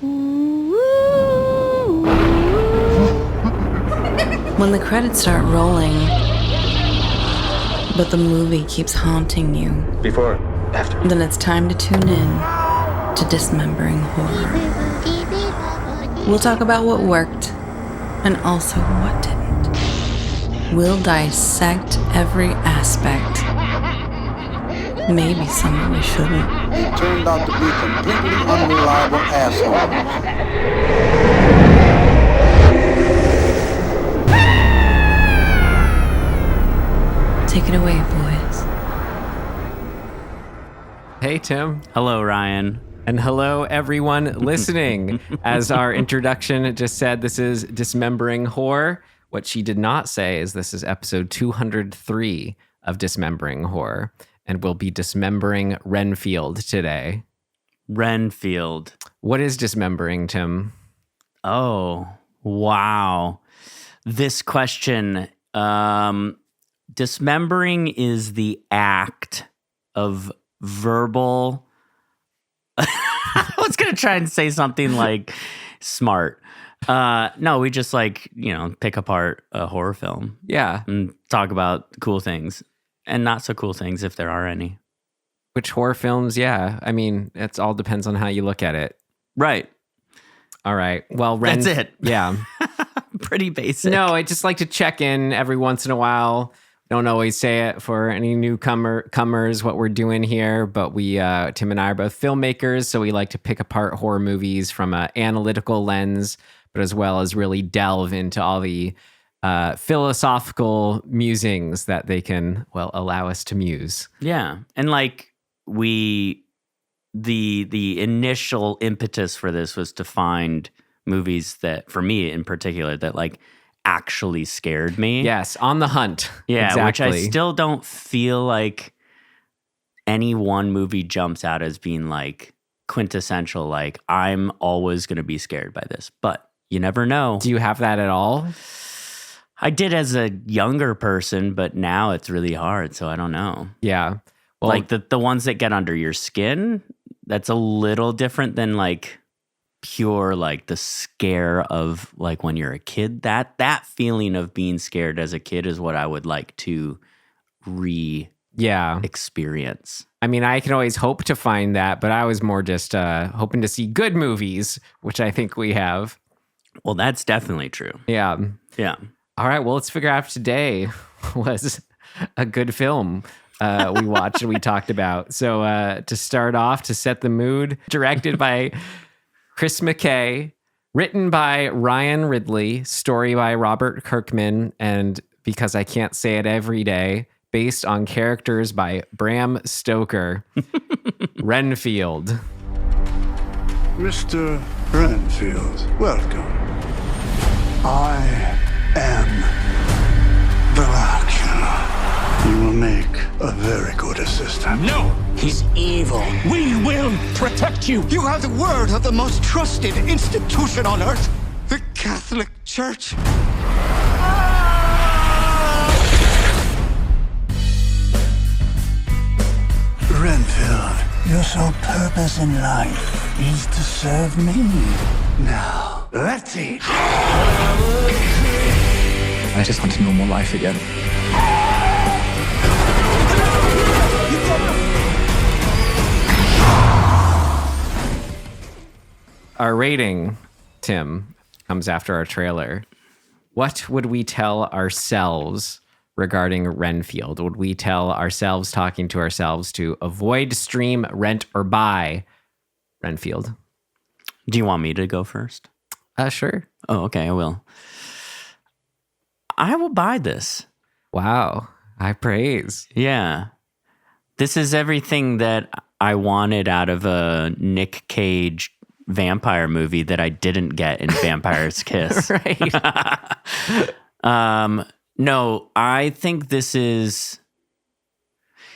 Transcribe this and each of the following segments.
When the credits start rolling, but the movie keeps haunting you. Before, after. Then it's time to tune in to Dismembering Horror. We'll talk about what worked and also what didn't. We'll dissect every aspect. Maybe some we shouldn't. They turned out to be completely unreliable assholes. Take it away, boys. Hey, Tim. Hello, Ryan. And hello, everyone listening. As our introduction just said, this is Dismembering Horror. What she did not say is this is episode 203 of Dismembering Horror. And we'll be dismembering Renfield today. Renfield. What is dismembering, Tim? Oh, wow. This question, dismembering is the act of verbal... I was going to try and say something like smart. No, we just pick apart a horror film. Yeah. And talk about cool things. And not so cool things, if there are any. Which horror films? Yeah. I mean, it all depends on how you look at it. Right. All right. Well, that's it. Yeah. Pretty basic. No, I just like to check in every once in a while. Don't always say it for any newcomers what we're doing here, but we, Tim and I are both filmmakers, so we like to pick apart horror movies from an analytical lens, but as well as really delve into all the philosophical musings that they can, allow us to muse. Yeah. And the initial impetus for this was to find movies that, for me in particular, that actually scared me. Yes, on the hunt. Yeah, exactly. Which I still don't feel like any one movie jumps out as being quintessential, I'm always going to be scared by this. But you never know. Do you have that at all? I did as a younger person, but now it's really hard, so I don't know. Yeah. Well, the ones that get under your skin, that's a little different than pure the scare of when you're a kid. That feeling of being scared as a kid is what I would like to experience. I mean, I can always hope to find that, but I was more just hoping to see good movies, which I think we have. Well, that's definitely true. Yeah. Yeah. All right, well, let's figure out if today was a good film we watched and we talked about. So to start off, to set the mood, directed by Chris McKay, written by Ryan Ridley, story by Robert Kirkman, and because I can't say it every day, based on characters by Bram Stoker, Renfield. Mr. Renfield, welcome. I am Dracula. You will make a very good assistant. No! He's evil. We will protect you! You have the word of the most trusted institution on earth, the Catholic Church. Renfield, your sole purpose in life is to serve me. Now, let's eat. I just want a normal life again. Our rating, Tim, comes after our trailer. What would we tell ourselves regarding Renfield? Would we tell ourselves, talking to ourselves, to avoid, stream, rent, or buy Renfield? Do you want me to go first? Sure. Oh, okay, I will. I will buy this. Wow. High praise. Yeah. This is everything that I wanted out of a Nick Cage vampire movie that I didn't get in Vampire's Kiss. Right. No, I think this is...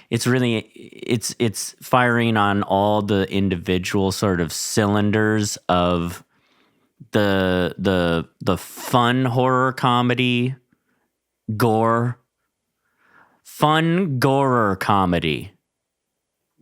It's firing on all the individual sort of cylinders of the fun horror comedy, gore, fun gorer comedy.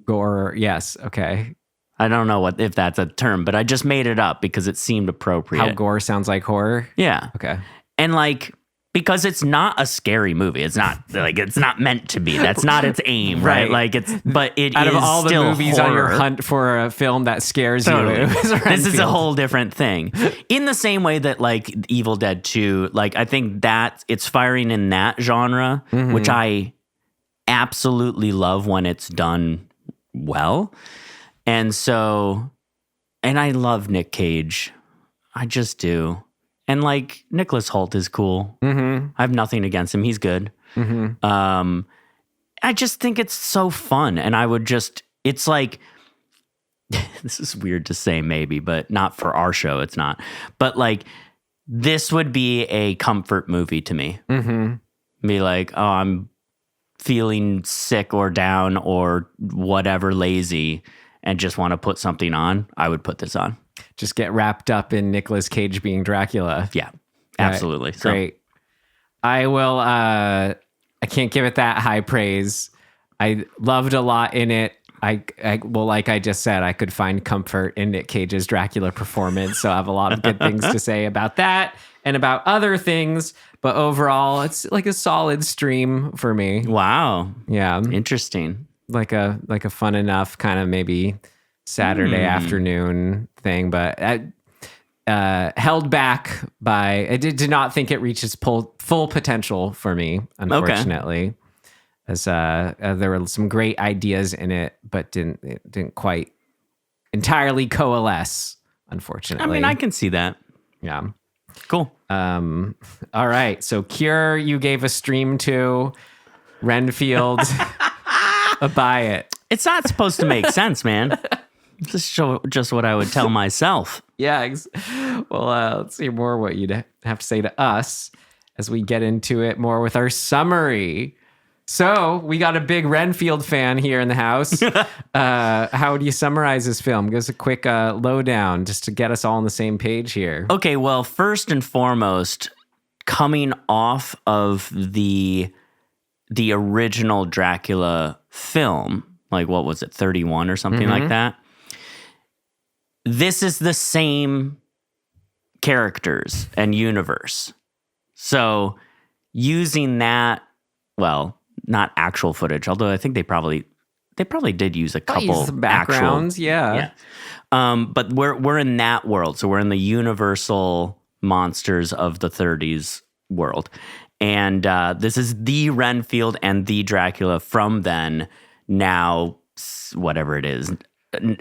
Gore, yes, okay. I don't know if that's a term, but I just made it up because it seemed appropriate. How gore sounds like horror? Yeah. Okay. And like, because it's not a scary movie. It's not like, it's not meant to be. That's not its aim, right? Like but it out is of all the still movies horror. on your hunt for a film that scares Totally. you, it was This is a Renfield. whole different thing. In the same way that like Evil Dead 2, like I think that it's firing in that genre, which I absolutely love when it's done well. And I love Nick Cage. I just do. And like Nicholas Hoult is cool. I have nothing against him. He's good. I just think it's so fun. And it's like, this is weird to say maybe, but not for our show. It's not. But like, this would be a comfort movie to me. Be like, oh, I'm feeling sick or down or whatever, lazy, and just want to put something on. I would put this on. Just get wrapped up in Nicolas Cage being Dracula. Yeah, absolutely. Right. Great. I will, I can't give it that high praise. I loved a lot in it. Well, like I just said, I could find comfort in Nick Cage's Dracula performance. So I have a lot of good things to say about that and about other things. But overall, it's like a solid stream for me. Wow. Yeah. Interesting. Like a fun enough kind of maybe Saturday afternoon thing, but held back by, I did not think it reached its full potential for me, unfortunately. Okay. As there were some great ideas in it, but it didn't quite entirely coalesce, unfortunately. I mean, I can see that. Yeah. Cool. All right. So Cure, you gave a stream to. Renfield, buy it. It's not supposed to make sense, man. This is just what I would tell myself. Yeah. Well, let's hear more what you'd have to say to us as we get into it more with our summary. So we got a big Renfield fan here in the house. How would you summarize this film? Give us a quick lowdown just to get us all on the same page here. Okay, well, first and foremost, coming off of the original Dracula film, like what was it, 31 or something like that? This is the same characters and universe. So using that, well, not actual footage, although I think they probably did use a couple backgrounds, yeah. But we're in that world, so we're in the universal monsters of the 30s world, and this is the Renfield and the Dracula from then. Now, whatever it is,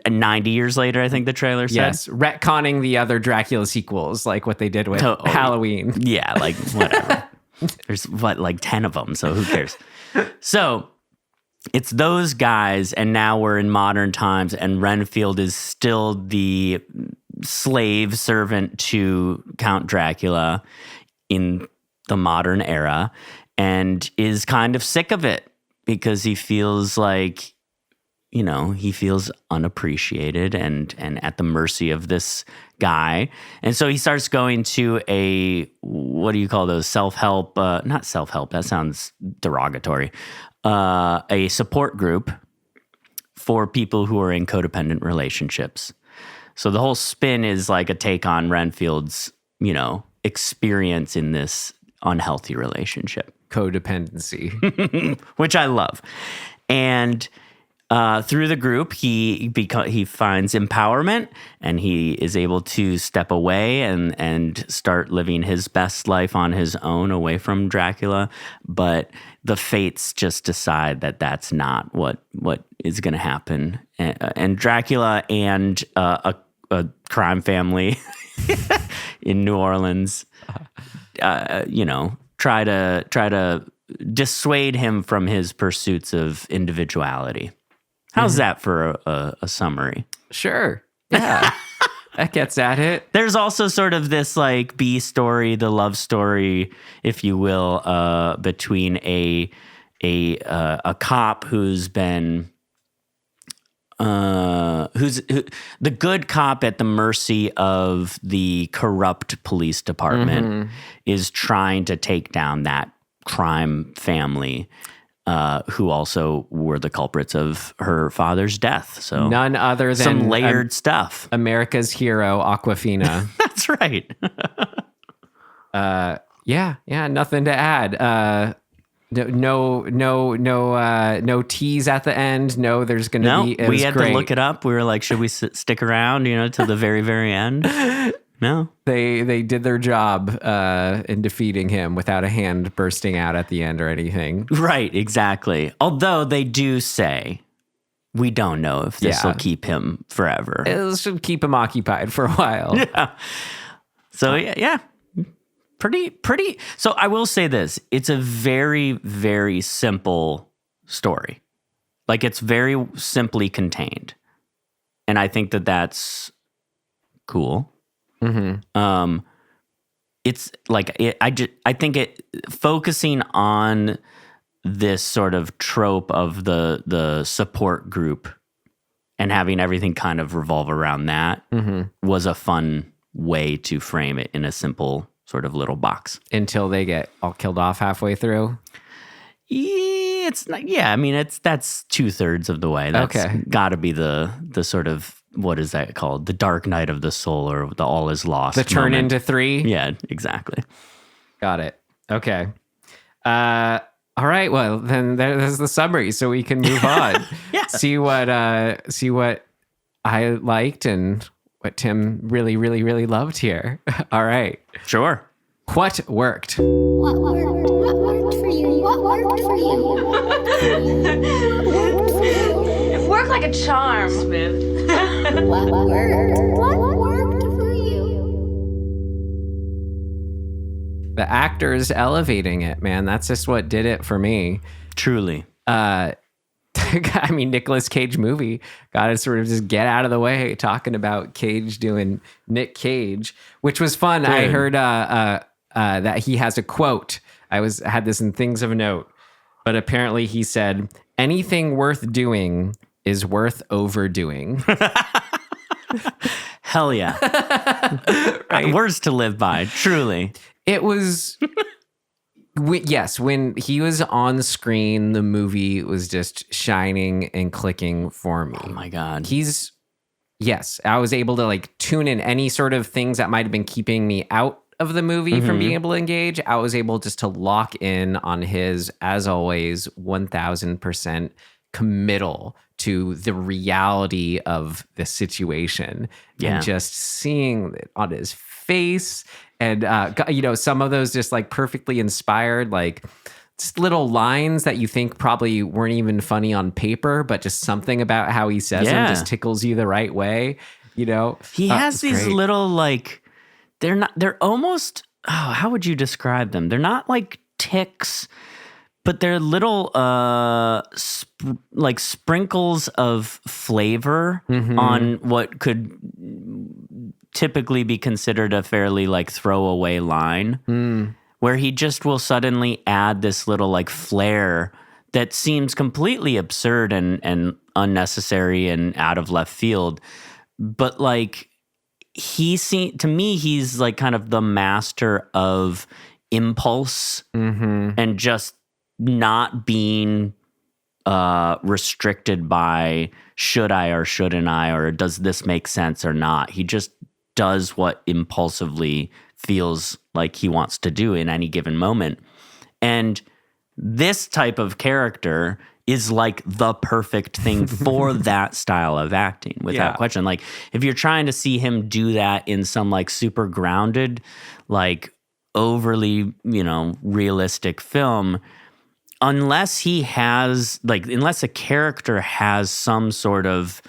90 years later, I think the trailer said. Yes, retconning the other Dracula sequels, like what they did with Halloween. Yeah, like whatever. There's like 10 of them, so who cares? So it's those guys, and now we're in modern times, and Renfield is still the slave servant to Count Dracula in the modern era, and is kind of sick of it because he feels like, you know, he feels unappreciated and at the mercy of this guy. And so he starts going to what do you call those? Self-help, not self-help, that sounds derogatory. A support group for people who are in codependent relationships. So the whole spin is like a take on Renfield's, you know, experience in this unhealthy relationship. Codependency. Which I love. And through the group, he finds empowerment, and he is able to step away and start living his best life on his own, away from Dracula. But the fates just decide that that's not what is going to happen. And Dracula and a crime family in New Orleans, you know, try to dissuade him from his pursuits of individuality. How's that for a summary? Sure. Yeah. That gets at it. There's also sort of this like B story, the love story, if you will, between a cop who's been who's the good cop at the mercy of the corrupt police department is trying to take down that crime family. who also were the culprits of her father's death. So None other than some layered stuff. America's hero, Aquafina. That's right. Yeah, nothing to add. No tease at the end. No, there's going to be. We had to look it up. We were like, should we stick around, till the very, very end? No. They did their job in defeating him without a hand bursting out at the end or anything. Right, exactly. Although they do say, we don't know if this will keep him forever. It should keep him occupied for a while. Yeah. So, yeah. Pretty. So I will say this. It's a very, very simple story. Like, it's very simply contained. And I think that that's cool. Mm-hmm. It's like, I think it focusing on this sort of trope of the support group and having everything kind of revolve around that was a fun way to frame it in a simple sort of little box. Until they get all killed off halfway through. Yeah, it's not. Yeah, I mean, that's 2/3 of the way. That's got to be the sort of, what is that called? The dark night of the soul, or the all is lost. The turn moment. into 3. Yeah, exactly. Got it. Okay. All right. Well, then there's the summary, so we can move on. Yeah. See what I liked and what Tim really, really, really loved here. All right. Sure. What worked? What worked for you? What worked for you? What worked for you? It worked like a charm, Smith. What worked for you? The actors elevating it, man. That's just what did it for me. Truly. I mean, Nicolas Cage movie. Got to sort of just get out of the way talking about Cage doing Nick Cage, which was fun. Dude. I heard that he has a quote. I had this in Things of Note, but apparently he said, "Anything worth doing is worth overdoing." Hell yeah. Right? Words to live by. Truly. It was. Yes, when he was on screen, the movie was just shining and clicking for me. Oh my God. Yes, I was able to like tune in any sort of things that might have been keeping me out of the movie from being able to engage. I was able just to lock in on his, as always, 1000% committal to the reality of the situation. Yeah. And just seeing it on his face. And, some of those just like perfectly inspired, like just little lines that you think probably weren't even funny on paper, but just something about how he says them just tickles you the right way. He has these great. little, like, they're almost, how would you describe them? They're not like ticks, but they're little, like sprinkles of flavor on what could typically be considered a fairly like throwaway line, where he just will suddenly add this little like flair that seems completely absurd and unnecessary and out of left field. But like to me, he's like kind of the master of impulse and just not being restricted by should I or shouldn't I, or does this make sense or not. He just does what impulsively feels like he wants to do in any given moment. And this type of character is like the perfect thing for that style of acting, without question. Like, if you're trying to see him do that in some like super grounded, like overly, realistic film, unless a character has some sort of,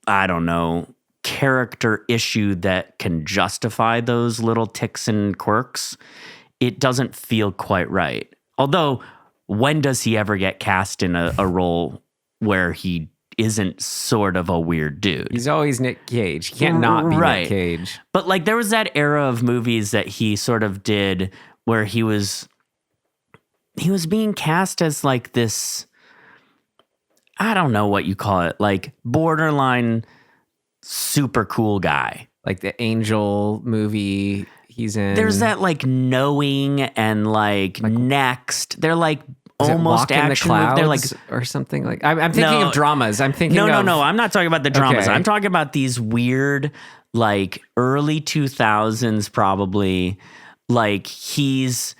I don't know, character issue that can justify those little ticks and quirks, it doesn't feel quite right. Although, when does he ever get cast in a role where he isn't sort of a weird dude? He's always Nick Cage. He can't not be Right. Nick Cage. But like, there was that era of movies that he sort of did where he was being cast as like this, I don't know what you call it, like borderline super cool guy. Like the Angel movie he's in. There's that like Knowing and like Next. They're like almost action movie. They're like or something like. I'm thinking of dramas. I'm thinking. No. of, I'm not talking about the dramas. Okay. I'm talking about these weird, like early 2000s, probably. Like he's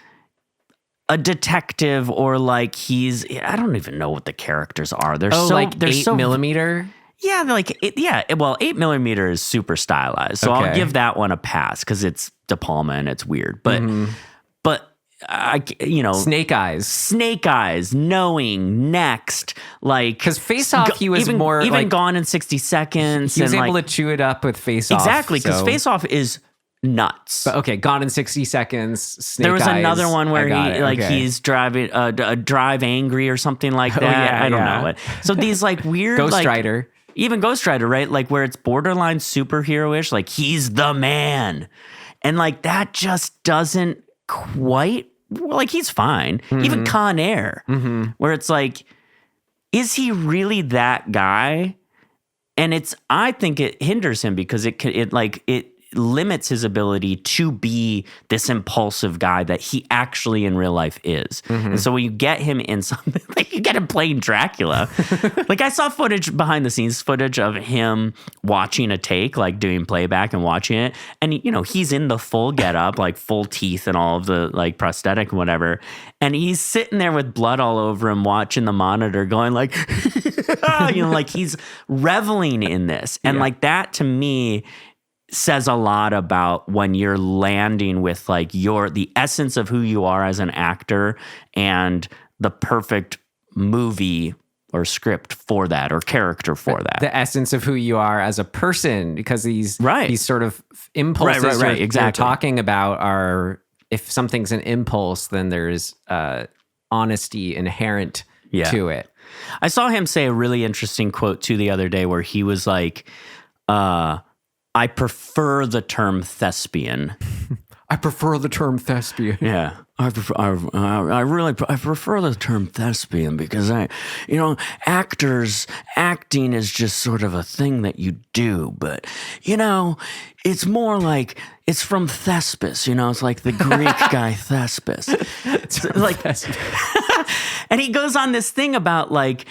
a detective, or like I don't even know what the characters are. They're like 8mm. Yeah, like 8mm is super stylized, so I'll give that one a pass because it's De Palma and it's weird. But Snake Eyes, Knowing, Next, like because Face Off, he was even like, Gone in 60 Seconds. He was able like, to chew it up with Face Off. Exactly, because Face Off is nuts. But okay, Gone in 60 Seconds. Snake there was Eyes, another one where he's driving Drive Angry or something like that. I don't know it. So these like weird Ghost Rider. Even Ghost Rider, right? Like where it's borderline superhero-ish, like he's the man. And like that just doesn't quite, like he's fine. Even Con Air, where it's like, is he really that guy? And I think it hinders him because it limits his ability to be this impulsive guy that he actually in real life is. And so when you get him in something, like you get him playing Dracula. Like I saw behind the scenes footage of him watching a take, like doing playback and watching it. And he's in the full getup, like full teeth and all of the like prosthetic and whatever. And he's sitting there with blood all over him, watching the monitor going like, like he's reveling in this. And like that to me says a lot about when you're landing with like the essence of who you are as an actor and the perfect movie or script for that or character for that. The essence of who you are as a person, because these sort of impulses you're talking about are, if something's an impulse, then there's honesty inherent to it. I saw him say a really interesting quote too the other day where he was like, I prefer the term thespian. I prefer the term thespian. Yeah, I prefer the term thespian because acting is just sort of a thing that you do, but it's more like it's from Thespis. It's like the Greek guy Thespis. It's like, and he goes on this thing about like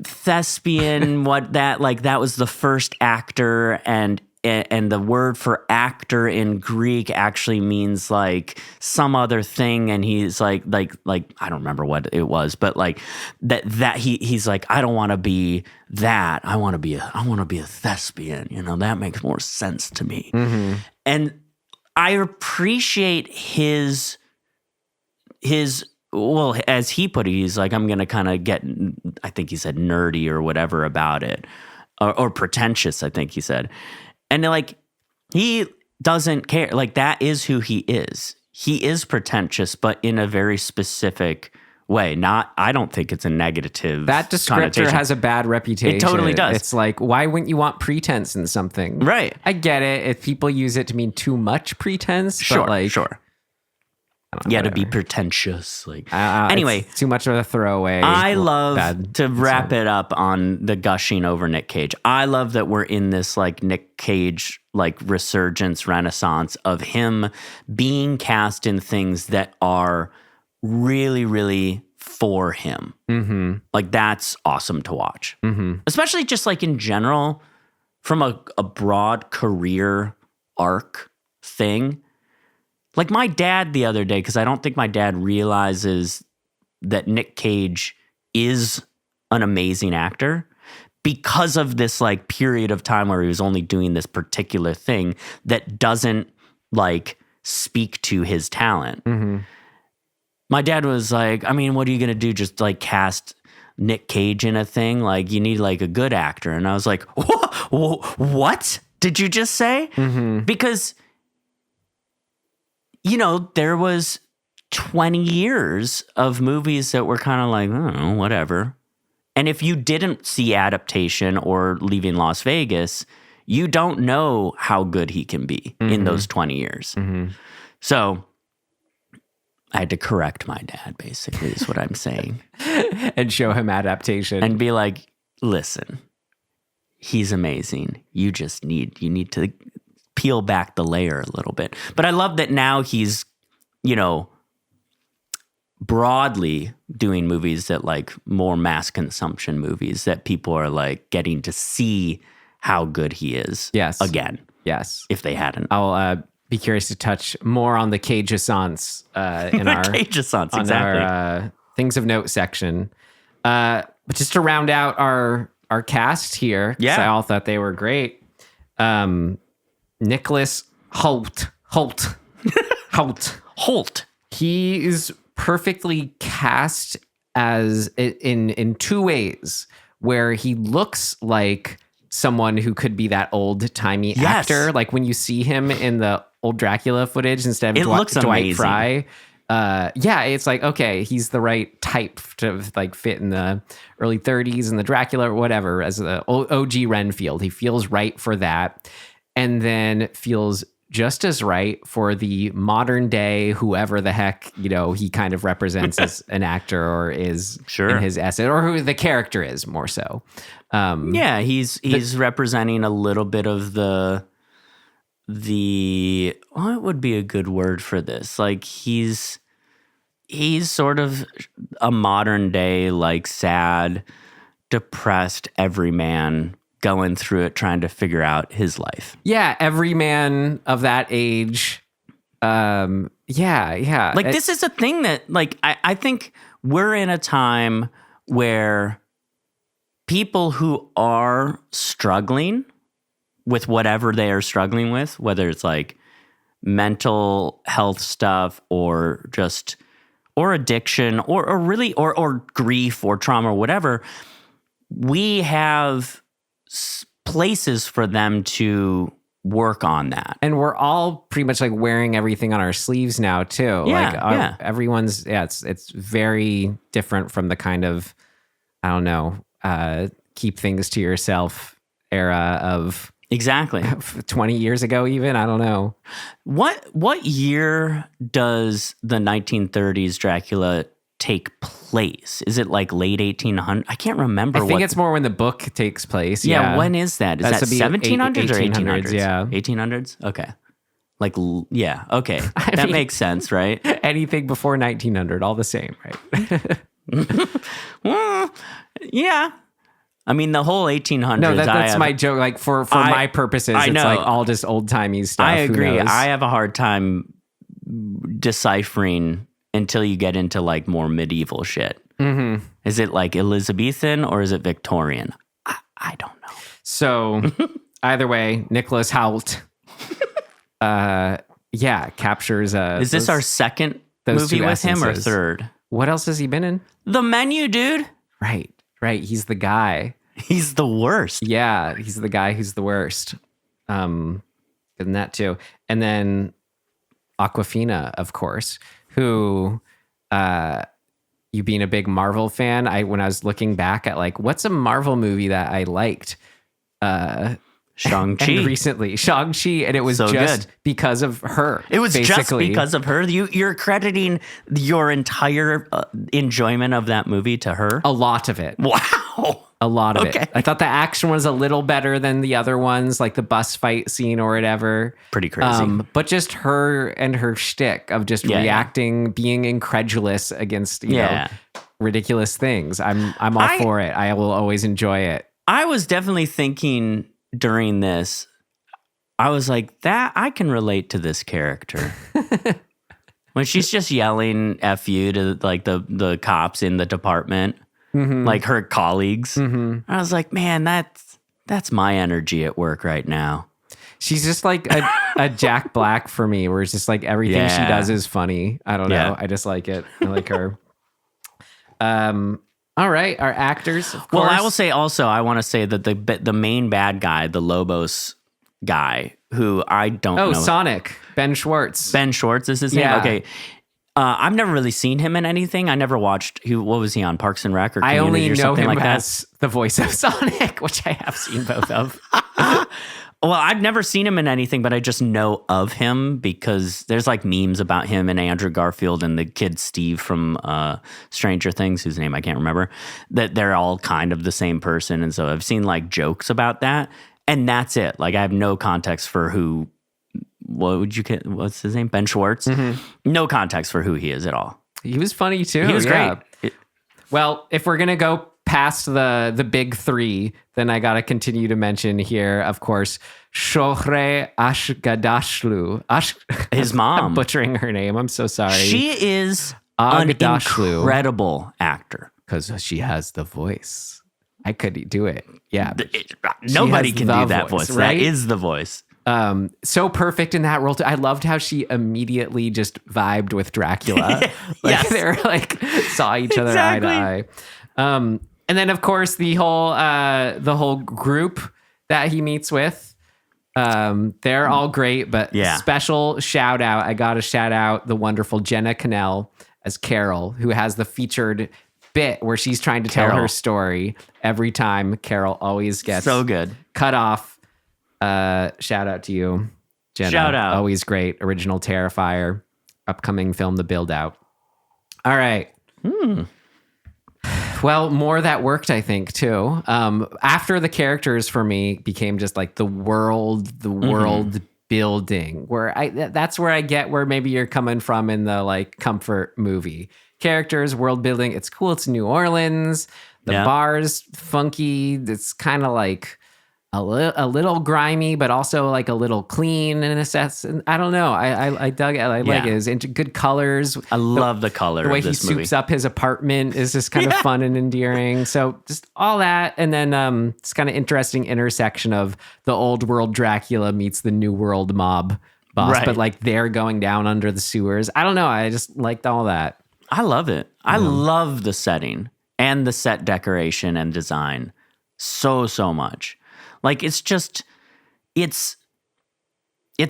thespian, that was the first actor, and the word for actor in Greek actually means like some other thing, and he's like I don't remember what it was, but like that he's like, I don't want to be that. I want to be a thespian. That makes more sense to me. And I appreciate his well, as he put it, he's like, I'm gonna kind of get, I think he said nerdy or whatever about it, or pretentious, I think he said. And like, he doesn't care. Like, that is who he is. He is pretentious, but in a very specific way. I don't think it's a negative. That descriptor has a bad reputation. It totally does. It's like, why wouldn't you want pretense in something? Right. I get it if people use it to mean too much pretense. Sure, but like, sure. Yeah, to be pretentious. Like, anyway, it's too much of a throwaway. I love to wrap it up on the gushing over Nick Cage. I love that we're in this like Nick Cage like resurgence, renaissance of him being cast in things that are really, really for him. Mm-hmm. Like, that's awesome to watch. Mm-hmm. Especially just like in general, from a broad career arc thing. Like my dad the other day, because I don't think my dad realizes that Nick Cage is an amazing actor because of this like period of time where he was only doing this particular thing that doesn't like speak to his talent. Mm-hmm. My dad was like, I mean, what are you going to do? Just like cast Nick Cage in a thing? Like, you need like a good actor. And I was like, what did you just say? Mm-hmm. Because there was 20 years of movies that were kind of like, I don't know, whatever. And if you didn't see Adaptation or Leaving Las Vegas, you don't know how good he can be in those 20 years. Mm-hmm. So I had to correct my dad, basically, is what I'm saying. And show him Adaptation. And be like, listen, he's amazing. You need to peel back the layer a little bit. But I love that now he's, broadly doing movies that like more mass consumption movies that people are like getting to see how good he is. Yes. Again. Yes. If they hadn't. I'll be curious to touch more on the Cage-assance in our Cage-assance, on exactly. our things of note section. But just to round out our cast here, 'cause I all thought they were great. Nicholas Hoult. He is perfectly cast as in two ways, where he looks like someone who could be that old-timey actor. Like when you see him in the old Dracula footage instead of Dwight Fry. It's like, okay, he's the right type to like fit in the early 30s and the Dracula or whatever as the OG Renfield. He feels right for that. And then feels just as right for the modern day, whoever the heck, he kind of represents as an actor or is in his essence, or who the character is more so. He's representing a little bit of the what would be a good word for this? Like he's sort of a modern day, like sad, depressed everyman going through it, trying to figure out his life. Yeah, every man of that age. Like this is a thing that, like, I think we're in a time where people who are struggling with whatever they are struggling with, whether it's like mental health stuff or just or addiction or really or grief or trauma or whatever, we have places for them to work on that. And we're all pretty much like wearing everything on our sleeves now too. Everyone's it's very different from the kind of, I don't know, keep things to yourself era of 20 years ago even. I don't know. What year does the 1930s Dracula take place? Is it like late 1800s? I can't remember. I think it's more when the book takes place. Yeah. When is that? Is that 1700s or 1800s? Yeah. 1800s? Okay. Okay. That makes sense, right? Anything before 1900, all the same, right? Well, yeah. I mean, the whole 1800s. No, that's my joke. Like for my purposes, it's like all just old timey stuff. I agree. I have a hard time deciphering until you get into like more medieval shit. Mm-hmm. Is it like Elizabethan or is it Victorian? I don't know. So either way, Nicholas Hoult, captures. Is this our second movie with him or third? What else has he been in? The Menu, dude. Right. He's the guy. He's the worst. Yeah, he's the guy who's the worst. In that too. And then Awkwafina, of course, who, you being a big Marvel fan, when I was looking back at like, what's a Marvel movie that I liked? Shang-Chi. Recently, Shang-Chi, and it was so just good. Because of her. It was basically just because of her. You're crediting your entire enjoyment of that movie to her? A lot of it. Wow. A lot of it. I thought the action was a little better than the other ones, like the bus fight scene or whatever. Pretty crazy. But just her and her shtick of just reacting, being incredulous against, you know, ridiculous things. I'm all for it. I will always enjoy it. I was definitely thinking during this, I was like, that I can relate to this character. When she's just yelling F you to like the cops in the department, like her colleagues. I was like, man, that's my energy at work right now. She's just like a Jack Black for me, where it's just like everything she does is funny. I don't know. I just like it. I like her. All right, our actors, of course. Well, I will say also, I want to say that the main bad guy, the Lobos guy, who I don't know. Oh, Sonic. Ben Schwartz. Ben Schwartz is his name? Okay. I've never really seen him in anything. I never watched, what was he on, Parks and Rec or Community? I only know him like as the voice of Sonic, which I have seen both of. Well, I've never seen him in anything, but I just know of him because there's like memes about him and Andrew Garfield and the kid Steve from Stranger Things, whose name I can't remember, that they're all kind of the same person. And so I've seen like jokes about that. And that's it. Like I have no context for what's his name? Ben Schwartz? No context for who he is at all. He was funny too. He was great. Well, if we're gonna go past the big three, then I gotta continue to mention here, of course, Shohreh Ashgadashlu. His mom. I'm butchering her name. I'm so sorry. She is an Aghdashloo. incredible actor. Because she has the voice. I could do it. Yeah. Nobody has can the do that voice. right? That is the voice. So perfect in that role too. I loved how she immediately just vibed with Dracula. Yes. They're like saw each other eye to eye. And then of course the whole group that he meets with. They're all great, but special shout out. I gotta shout out the wonderful Jenna Cannell as Carol, who has the featured bit where she's trying to tell her story every time. Carol always gets so good cut off. Shout out to you, Jenna. Shout out. Always great. Original Terrifier. Upcoming film, The Build Out. All right. Well, more that worked, I think, too. After the characters for me became just like the world building, where that's where I get where maybe you're coming from in the like comfort movie. Characters, world building. It's cool. It's New Orleans. The bar's funky. It's kind of like a little grimy, but also like a little clean in a sense. And I don't know. I dug it. I like it. It's into good colors. I love the color. The way of this he movie. soups up his apartment is just kind of fun and endearing. So just all that, and then it's kind of interesting intersection of the old world Dracula meets the new world mob boss, but like they're going down under the sewers. I don't know. I just liked all that. I love it. I love the setting and the set decoration and design so much. Like it's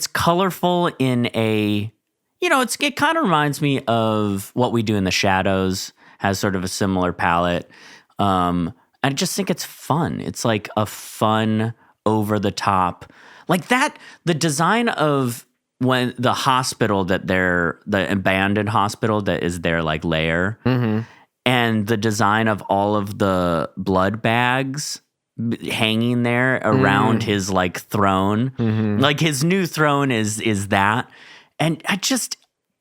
colorful in a, it kind of reminds me of What We Do in the Shadows, has sort of a similar palette. I just think it's fun. It's like a fun, over the top, like that. The design of when the hospital the abandoned hospital that is their like lair, and the design of all of the blood bags hanging there around his like throne, like his new throne is that, and I just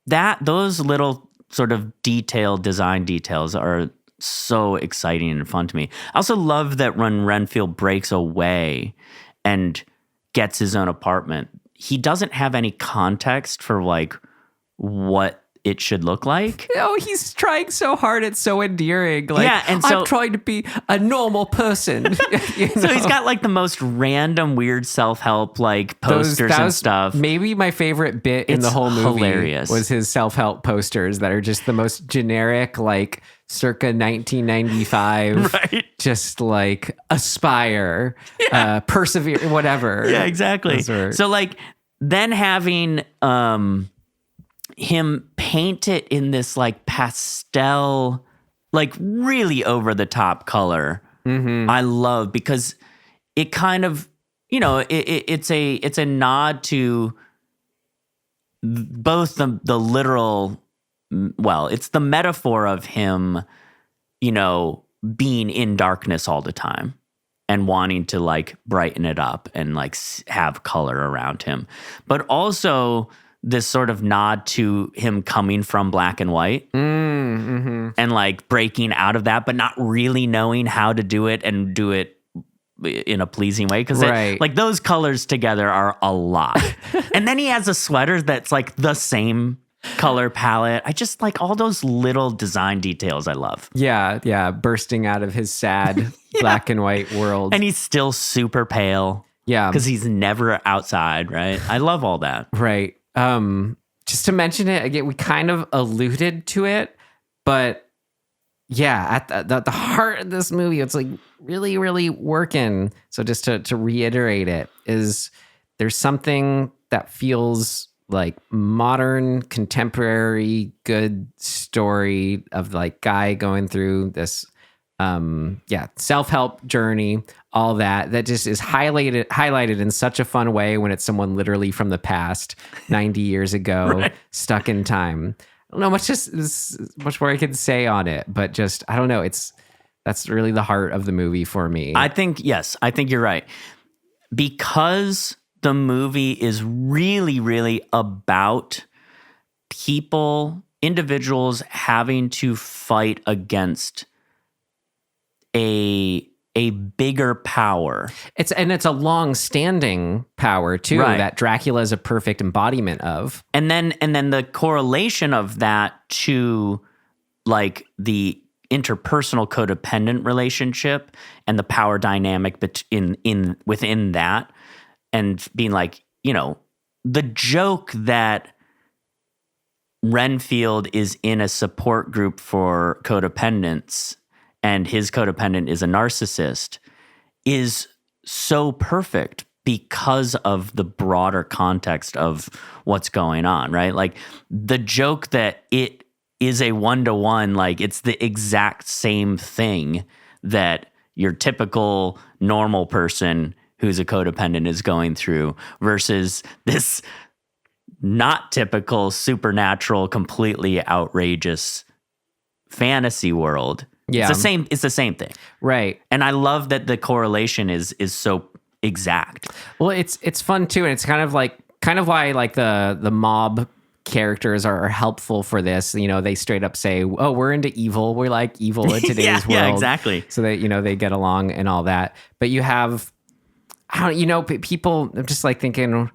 those little sort of design details are so exciting and fun to me. I also love that when Renfield breaks away and gets his own apartment, he doesn't have any context for like what it should look like. Oh, he's trying so hard. It's so endearing. Like, and so I'm trying to be a normal person. So he's got like the most random, weird self-help like posters and stuff. Maybe my favorite bit in the whole movie hilarious. Was his self-help posters that are just the most generic, like circa 1995, right? Just like aspire, persevere, whatever. Yeah, exactly. So like then having him paint it in this like pastel, like really over the top color. I love, because it kind of, it's a nod to both the literal, it's the metaphor of him, being in darkness all the time and wanting to like brighten it up and like have color around him, but also this sort of nod to him coming from black and white and like breaking out of that, but not really knowing how to do it and do it in a pleasing way. Cause like those colors together are a lot. And then he has a sweater that's like the same color palette. I just like all those little design details I love. Yeah. Bursting out of his sad black and white world. And he's still super pale. Yeah. Cause he's never outside, right? I love all that. Right. Just to mention it again, we kind of alluded to it, but at the heart of this movie, it's like really, really working. So just to reiterate it, is there's something that feels like modern, contemporary, good story of like guy going through this self-help journey, all that just is highlighted in such a fun way when it's someone literally from the past 90 years ago, stuck in time. I don't know much more I could say on it, but just, I don't know. That's really the heart of the movie for me. I think you're right. Because the movie is really, really about people individuals having to fight against a bigger power. It's a long-standing power too, Right. that Dracula is a perfect embodiment of. And then the correlation of that to like the interpersonal codependent relationship and the power dynamic within that, and being like, the joke that Renfield is in a support group for codependents and his codependent is a narcissist is so perfect because of the broader context of what's going on, right? Like the joke that it is a one-to-one, like it's the exact same thing that your typical normal person who's a codependent is going through versus this not typical, supernatural, completely outrageous fantasy world. Yeah. It's the same thing. Right. And I love that the correlation is so exact. Well, it's fun too, and it's kind of why like the mob characters are helpful for this. They straight up say, "Oh, we're into evil. We're like evil in today's world." Yeah, exactly. So that they get along and all that. But you have, people. I'm just like thinking of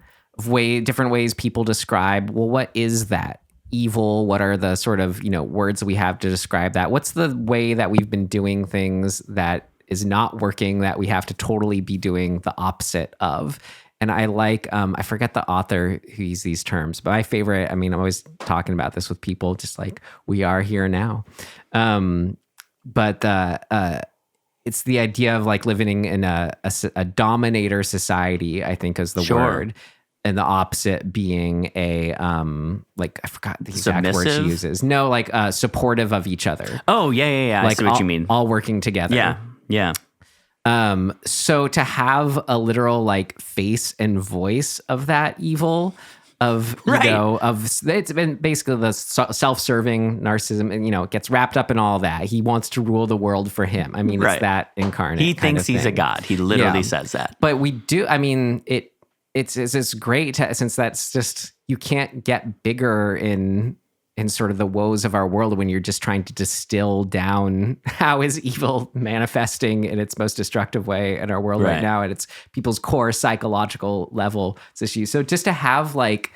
different ways people describe. Well, what is that? Evil? What are the sort of words we have to describe that? What's the way that we've been doing things that is not working, that we have to totally be doing the opposite of? And I like I forget the author who used these terms, but my favorite, I'm always talking about this with people, just like we are here now. But it's the idea of like living in a dominator society, I think is the word. And the opposite being a like I forgot the exact word she uses. No, like supportive of each other. Oh yeah. Like I see what you mean. All working together. Yeah. So to have a literal like face and voice of that evil, of it's been basically the self-serving narcissism, and it gets wrapped up in all that. He wants to rule the world for him. It's that incarnate. He thinks he's a god. He literally says that. But we do. It's great since that's just, you can't get bigger in sort of the woes of our world when you're just trying to distill down how is evil manifesting in its most destructive way in our world right now, and it's people's core psychological level issues. So just to have like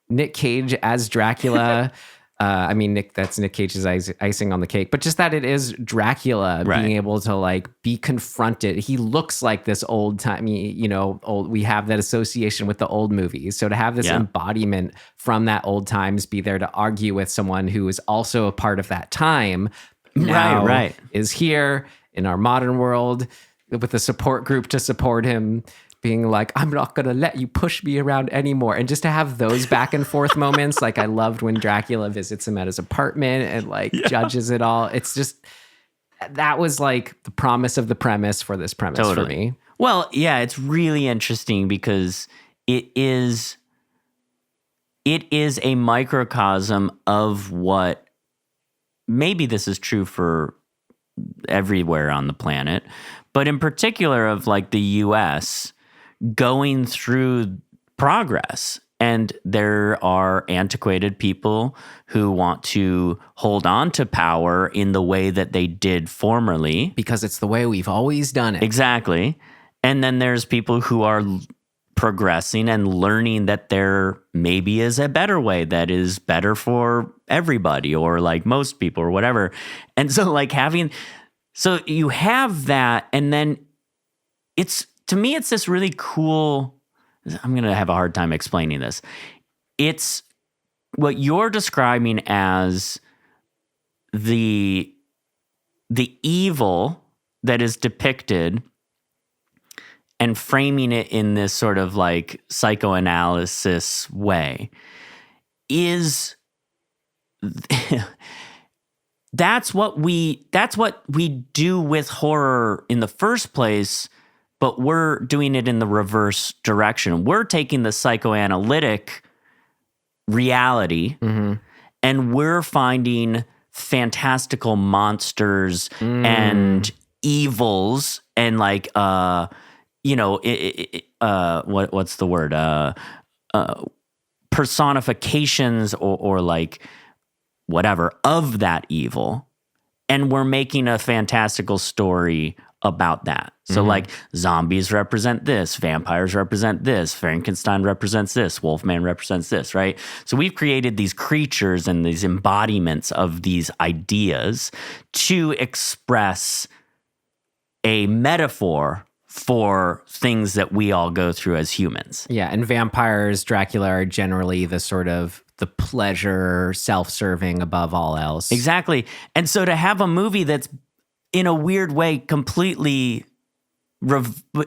Nick Cage as Dracula, that's Nick Cage's icing on the cake, but just that it is Dracula being able to like be confronted. He looks like this old timey, we have that association with the old movies. So to have this embodiment from that old times be there to argue with someone who is also a part of that time now is here in our modern world with a support group to support him, being like, I'm not going to let you push me around anymore. And just to have those back and forth moments, like I loved when Dracula visits him at his apartment and like judges it all. It's just, that was like the promise of the premise for this premise for me. Well, yeah, it's really interesting because it is a microcosm of what, maybe this is true for everywhere on the planet, but in particular of like the US going through progress. And there are antiquated people who want to hold on to power in the way that they did formerly. Because it's the way we've always done it. Exactly. And then there's people who are progressing and learning that there maybe is a better way that is better for everybody or like most people or whatever. And so like so you have that, and then to me, it's this really cool, I'm going to have a hard time explaining this. It's what you're describing as the evil that is depicted and framing it in this sort of like psychoanalysis way is that's what we do with horror in the first place. But we're doing it in the reverse direction. We're taking the psychoanalytic reality and we're finding fantastical monsters and evils and like, what's the word? Personifications or like whatever of that evil. And we're making a fantastical story about that. So like zombies represent this, vampires represent this, Frankenstein represents this, Wolfman represents this, right? So we've created these creatures and these embodiments of these ideas to express a metaphor for things that we all go through as humans. Yeah, and vampires, Dracula are generally the sort of the pleasure, self-serving above all else. Exactly. And so to have a movie that's in a weird way completely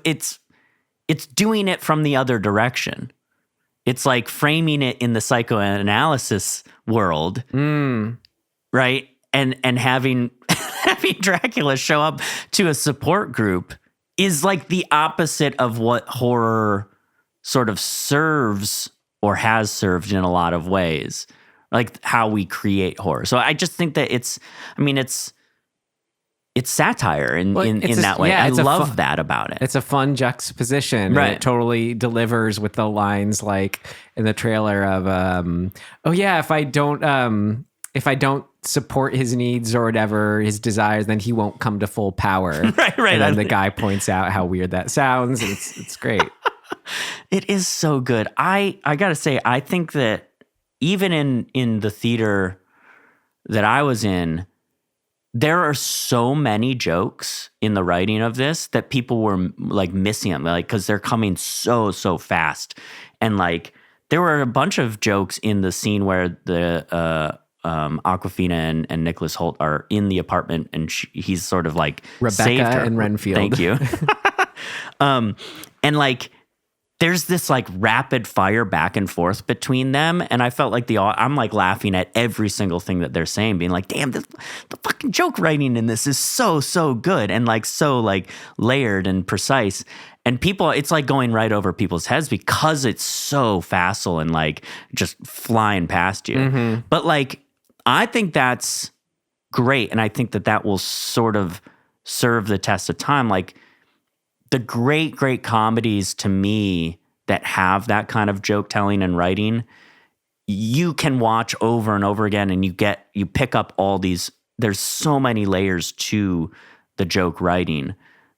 it's doing it from the other direction. It's like framing it in the psychoanalysis world. Right? And having Dracula show up to a support group is like the opposite of what horror sort of serves or has served in a lot of ways, like how we create horror. So I just think that it's satire in that way. I love that about it. It's a fun juxtaposition. Right. And it totally delivers with the lines like in the trailer of, if I don't support his needs or whatever, his desires, then he won't come to full power. Right. And then the guy points out how weird that sounds. And it's great. It is so good. I gotta say, I think that even in the theater that I was in, there are so many jokes in the writing of this that people were like missing them, like because they're coming so fast, and like there were a bunch of jokes in the scene where the Awkwafina and Nicholas Hoult are in the apartment, and he's sort of like Rebecca saved her. and Renfield. Thank you. And like there's this like rapid fire back and forth between them, and I felt like I'm like laughing at every single thing that they're saying, being like, damn, the fucking joke writing in this is so good, and like so like layered and precise. And people, it's like going right over people's heads because it's so facile and like just flying past you. But like, I think that's great, and I think that will sort of serve the test of time. Like the great comedies to me that have that kind of joke telling and writing, you can watch over and over again, and you pick up all these. There's so many layers to the joke writing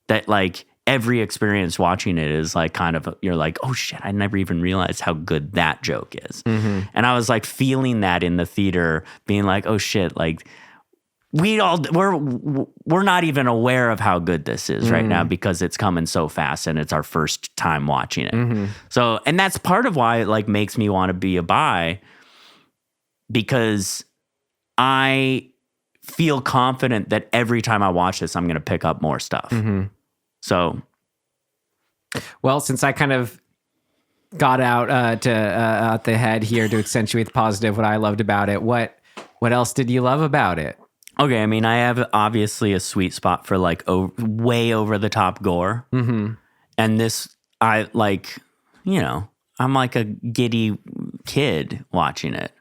that like every experience watching it is like kind of, you're like, oh shit, I never even realized how good that joke is. And I was like feeling that in the theater, being like, oh shit, like we're not even aware of how good this is right now because it's coming so fast and it's our first time watching it. So, and that's part of why it like makes me want to be a bi, because I feel confident that every time I watch this, I'm going to pick up more stuff. So, well, since I kind of got out the head here to accentuate the positive, what I loved about it, what else did you love about it? Okay, I mean, I have obviously a sweet spot for like way over the top gore, and this, I like, you know, I'm like a giddy kid watching it.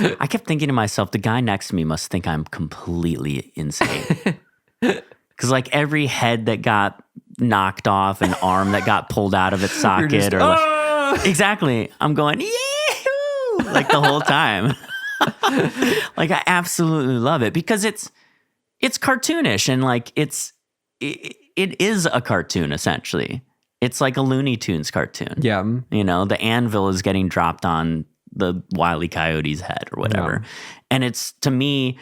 I kept thinking to myself, the guy next to me must think I'm completely insane. Because like every head that got knocked off, an arm that got pulled out of its socket, just, or like, exactly, I'm going, yee-hoo, like the whole time. Like I absolutely love it because it's cartoonish, and like it is a cartoon essentially. It's like a Looney Tunes cartoon. Yeah. You know, the anvil is getting dropped on the Wile E. Coyote's head or whatever. Yeah. And it's, to me,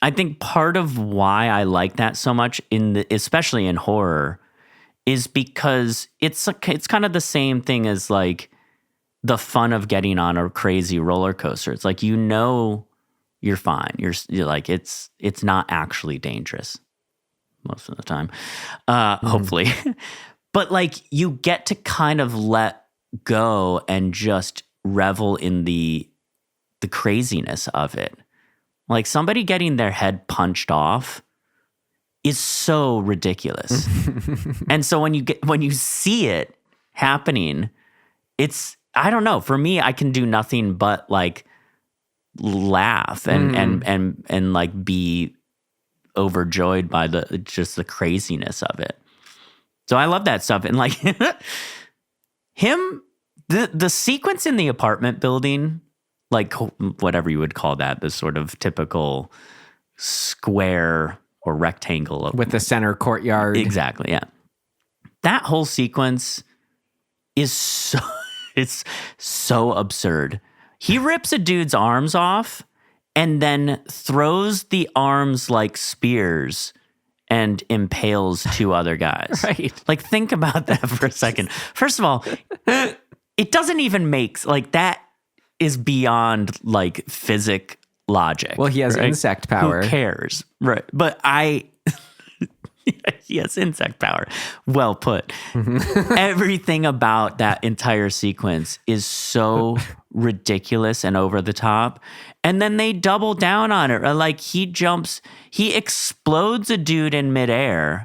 I think part of why I like that so much especially in horror, is because it's kind of the same thing as like the fun of getting on a crazy roller coaster. It's like, you know, you're fine. You're like, it's not actually dangerous most of the time, hopefully. But like, you get to kind of let go and just revel in the craziness of it. Like somebody getting their head punched off is so ridiculous. And so when you see it happening, it's, I don't know, for me, I can do nothing but like laugh and like be overjoyed by just the craziness of it. So I love that stuff. And like the sequence in the apartment building like whatever you would call that, the sort of typical square or rectangle with the center courtyard. Exactly, yeah. That whole sequence is so it's so absurd. He rips a dude's arms off and then throws the arms like spears and impales two other guys. Right. Like, think about that for a second. First of all, it doesn't even make, like, that is beyond, like, physic logic. Well, he has right? insect power. Who cares? Right. But he has insect power. Well put. Everything about that entire sequence is so ridiculous and over the top. And then they double down on it. Like, he explodes a dude in midair.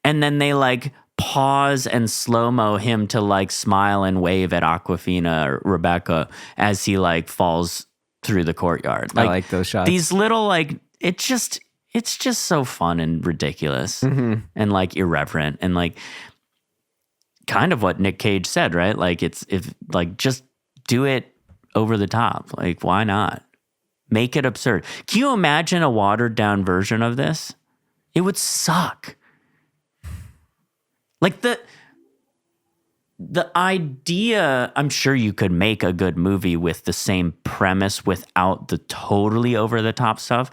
And then they like pause and slow-mo him to like smile and wave at Awkwafina or Rebecca as he like falls through the courtyard. I like those shots. These little like, it's just so fun and ridiculous and like irreverent and like kind of what Nick Cage said, right? Like just do it over the top. Like, why not? Make it absurd. Can you imagine a watered down version of this? It would suck. Like the idea, I'm sure you could make a good movie with the same premise without the totally over the top stuff,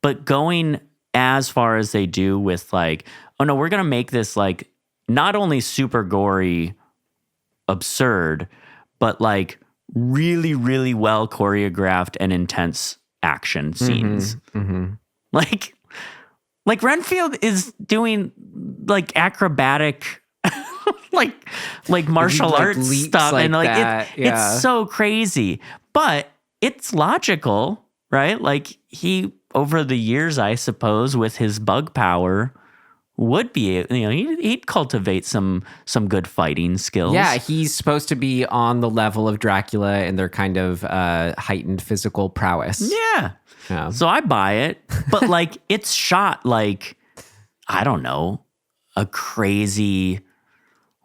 but going as far as they do with like, oh no, we're going to make this like not only super gory, absurd, but like really, really well choreographed and intense action scenes. Like Renfield is doing like acrobatic like martial arts stuff like and like that. it's so crazy, but it's logical, right? Like he over the years, I suppose, with his bug power would be, he'd cultivate some good fighting skills. Yeah, he's supposed to be on the level of Dracula and their kind of heightened physical prowess. Yeah. So I buy it, but like it's shot like, I don't know,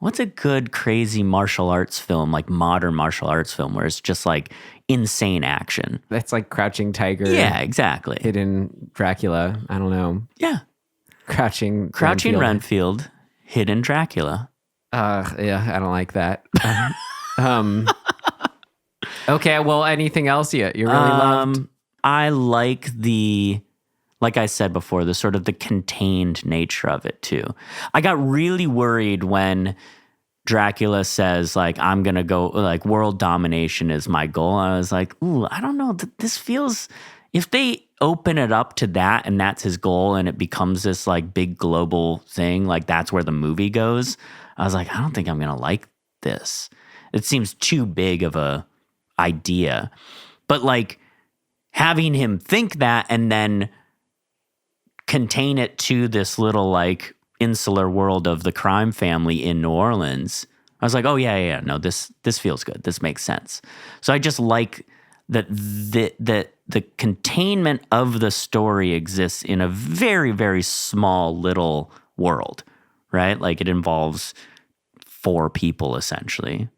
what's a good crazy martial arts film, like modern martial arts film where it's just like insane action? That's like Crouching Tiger. Yeah, exactly. Hidden Dracula. I don't know. Yeah. Crouching Renfield, Hidden Dracula. Yeah, I don't like that. Okay, well, anything else you really loved? I like like I said before, the sort of the contained nature of it too. I got really worried when Dracula says like, I'm going to go like world domination is my goal. I was like, ooh, I don't know. This feels, if they open it up to that and that's his goal and it becomes this like big global thing, like that's where the movie goes. I was like, I don't think I'm going to like this. It seems too big of a idea. But like having him think that and then contain it to this little like insular world of the crime family in New Orleans, I was like, oh yeah, no, this feels good. This makes sense. So I just like that the containment of the story exists in a very, very small little world, right? Like it involves 4 people essentially.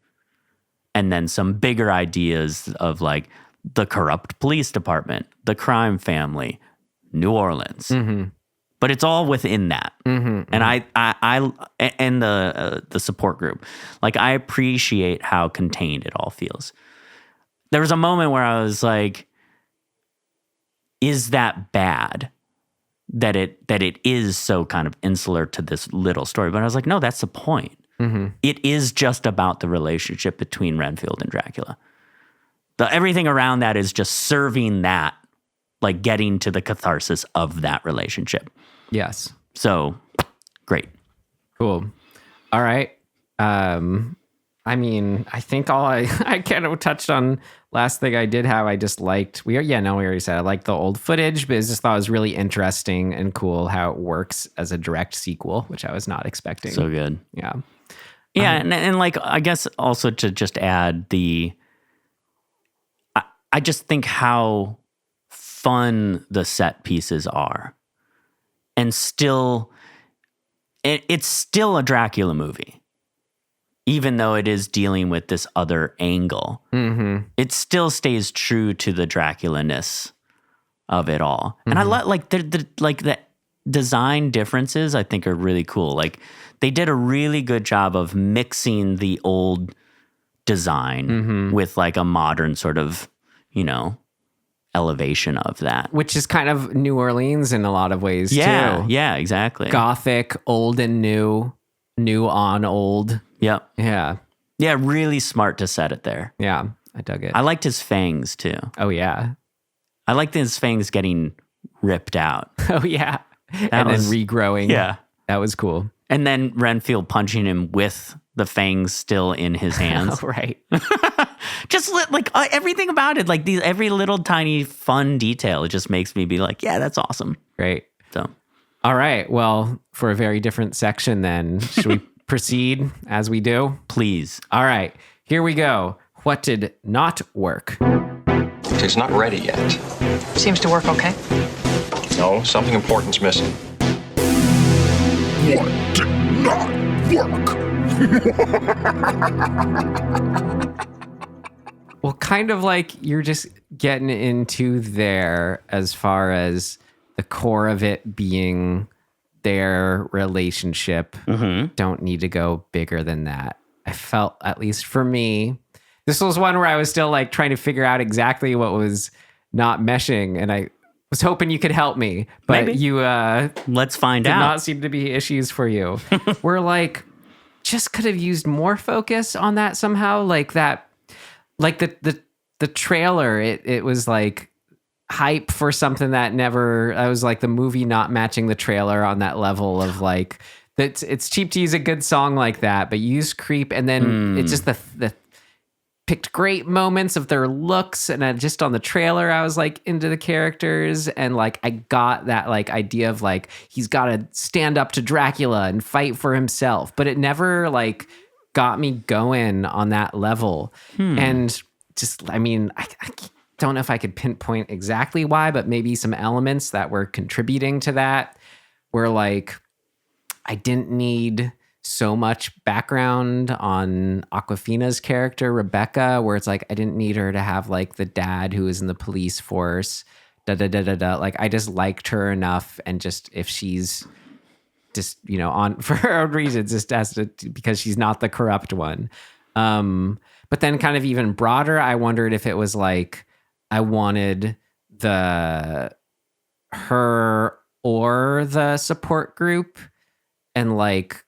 And then some bigger ideas of like the corrupt police department, the crime family, New Orleans, but it's all within that. And I and the support group, like I appreciate how contained it all feels. There was a moment where I was like, is that bad that it is so kind of insular to this little story? But I was like, no, that's the point. It is just about the relationship between Renfield and Dracula. Everything around that is just serving that, like getting to the catharsis of that relationship. Yes. So, great. Cool. All right. I mean, I think all I kind of touched on last thing I did have, I just liked, we already said, I liked the old footage, but I just thought it was really interesting and cool how it works as a direct sequel, which I was not expecting. So good. Yeah. Yeah. And like, I guess also to just add I just think how fun the set pieces are. And still, it's still a Dracula movie. even though it is dealing with this other angle. Mm-hmm. It still stays true to the Dracula-ness of it all. And I like the design differences, I think, are really cool. Like, they did a really good job of mixing the old design with like a modern sort of, elevation of that. Which is kind of New Orleans in a lot of ways, too. Yeah, exactly. Gothic, old and new on old. Yep. Yeah. Yeah, really smart to set it there. Yeah, I dug it. I liked his fangs, too. Oh, yeah. I liked his fangs getting ripped out. Oh, yeah. Then regrowing. Yeah. That was cool. And then Renfield punching him with the fangs still in his hands. Right. Just everything about it, like every little tiny fun detail, it just makes me be like, yeah, that's awesome. Great. So, all right. Well, for a very different section then, should we proceed as we do? Please. All right. Here we go. What did not work? It's not ready yet. Seems to work okay. No, something important's missing. What did not work? Well, kind of like you're just getting into there as far as the core of it being their relationship. Don't need to go bigger than that. I felt, at least for me, this was one where I was still like trying to figure out exactly what was not meshing, and I was hoping you could help me, but Maybe. you Let's find did out. not seem to be issues for you. We're like, just could have used more focus on that somehow, like that. Like the trailer, it was like hype for something that never. I was like the movie not matching the trailer on that level of like that. It's cheap to use a good song like that, but you use Creep, and then it's just the picked great moments of their looks, and just on the trailer, I was like into the characters, and like I got that like idea of like he's got to stand up to Dracula and fight for himself, but it never like got me going on that level. And just, I mean, I don't know if I could pinpoint exactly why, but maybe some elements that were contributing to that were like, I didn't need so much background on Awkwafina's character, Rebecca, where it's like, I didn't need her to have like the dad who was in the police force, Like, I just liked her enough. And just, if she's just, on for her own reasons, just has to, because she's not the corrupt one. But then kind of even broader, I wondered if it was like, I wanted her or the support group, and like,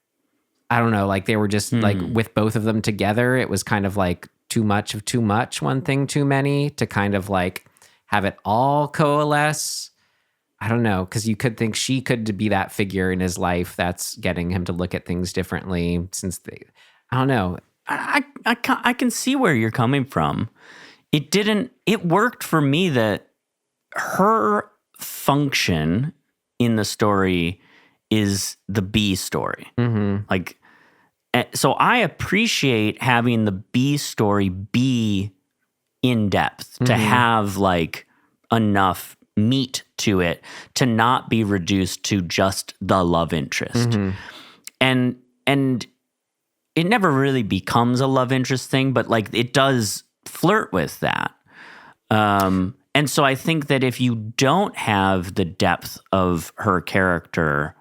I don't know, like they were just like with both of them together, it was kind of like too much of too much, one thing too many, to kind of like have it all coalesce. I don't know, because you could think she could be that figure in his life that's getting him to look at things differently, since I don't know. I can see where you're coming from. It worked for me that her function in the story is the B story. Like, so I appreciate having the B story be in depth, to have like enough meat to it, to not be reduced to just the love interest. And it never really becomes a love interest thing, but like it does flirt with that. And so I think that if you don't have the depth of her character,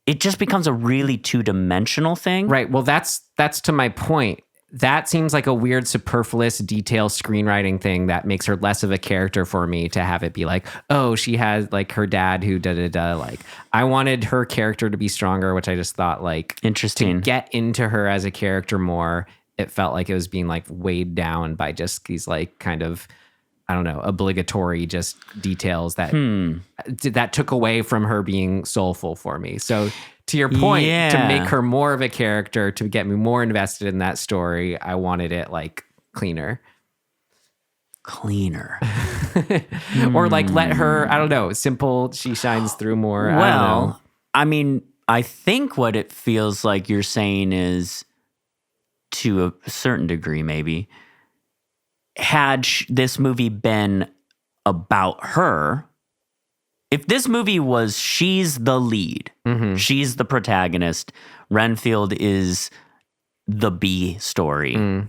it just becomes a really two-dimensional thing. Right. Well, that's to my point. That seems like a weird, superfluous, detail screenwriting thing that makes her less of a character for me, to have it be like, oh, she has like her dad who da-da-da. Like, I wanted her character to be stronger, which I just thought like, interesting, to get into her as a character more. It felt like it was being like weighed down by just these like kind of, I don't know, obligatory just details that took away from her being soulful for me. So to your point, to make her more of a character, to get me more invested in that story, I wanted it like cleaner. Or like let her, I don't know, simple, she shines through more. Well, I don't know. I mean, I think what it feels like you're saying is, to a certain degree maybe, had this movie been about her, if this movie was she's the lead, she's the protagonist, Renfield is the B story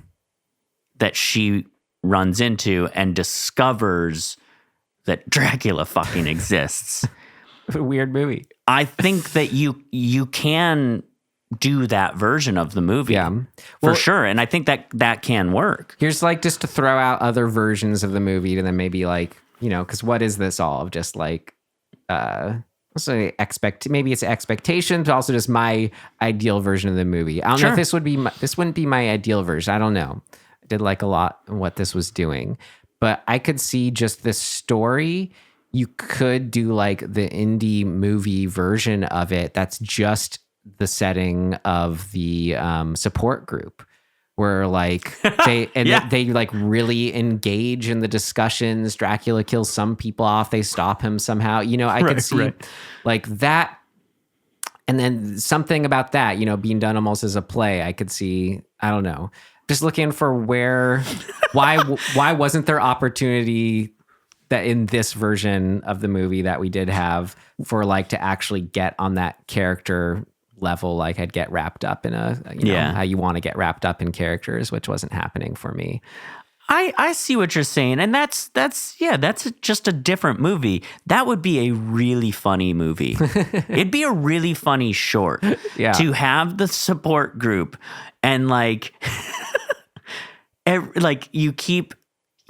that she runs into and discovers that Dracula fucking exists. Weird movie. I think that you can do that version of the movie. Yeah. For sure. And I think that can work. Here's like just to throw out other versions of the movie to then maybe like, you know, because what is this all of? Just like maybe it's expectations, but also just my ideal version of the movie. I don't know if this wouldn't be my ideal version. I don't know. I did like a lot of what this was doing, but I could see just this story. You could do like the indie movie version of it. That's just the setting of the support group, where like they like really engage in the discussions. Dracula kills some people off. They stop him somehow. You know, I could see like that. And then something about that, you know, being done almost as a play. I could see, I don't know, just looking for why wasn't there opportunity that in this version of the movie that we did have for like to actually get on that character level, like I'd get wrapped up in how you want to get wrapped up in characters, which wasn't happening for me. I see what you're saying, and that's just a different movie. That would be a really funny movie. It'd be a really funny short to have the support group and like like you keep,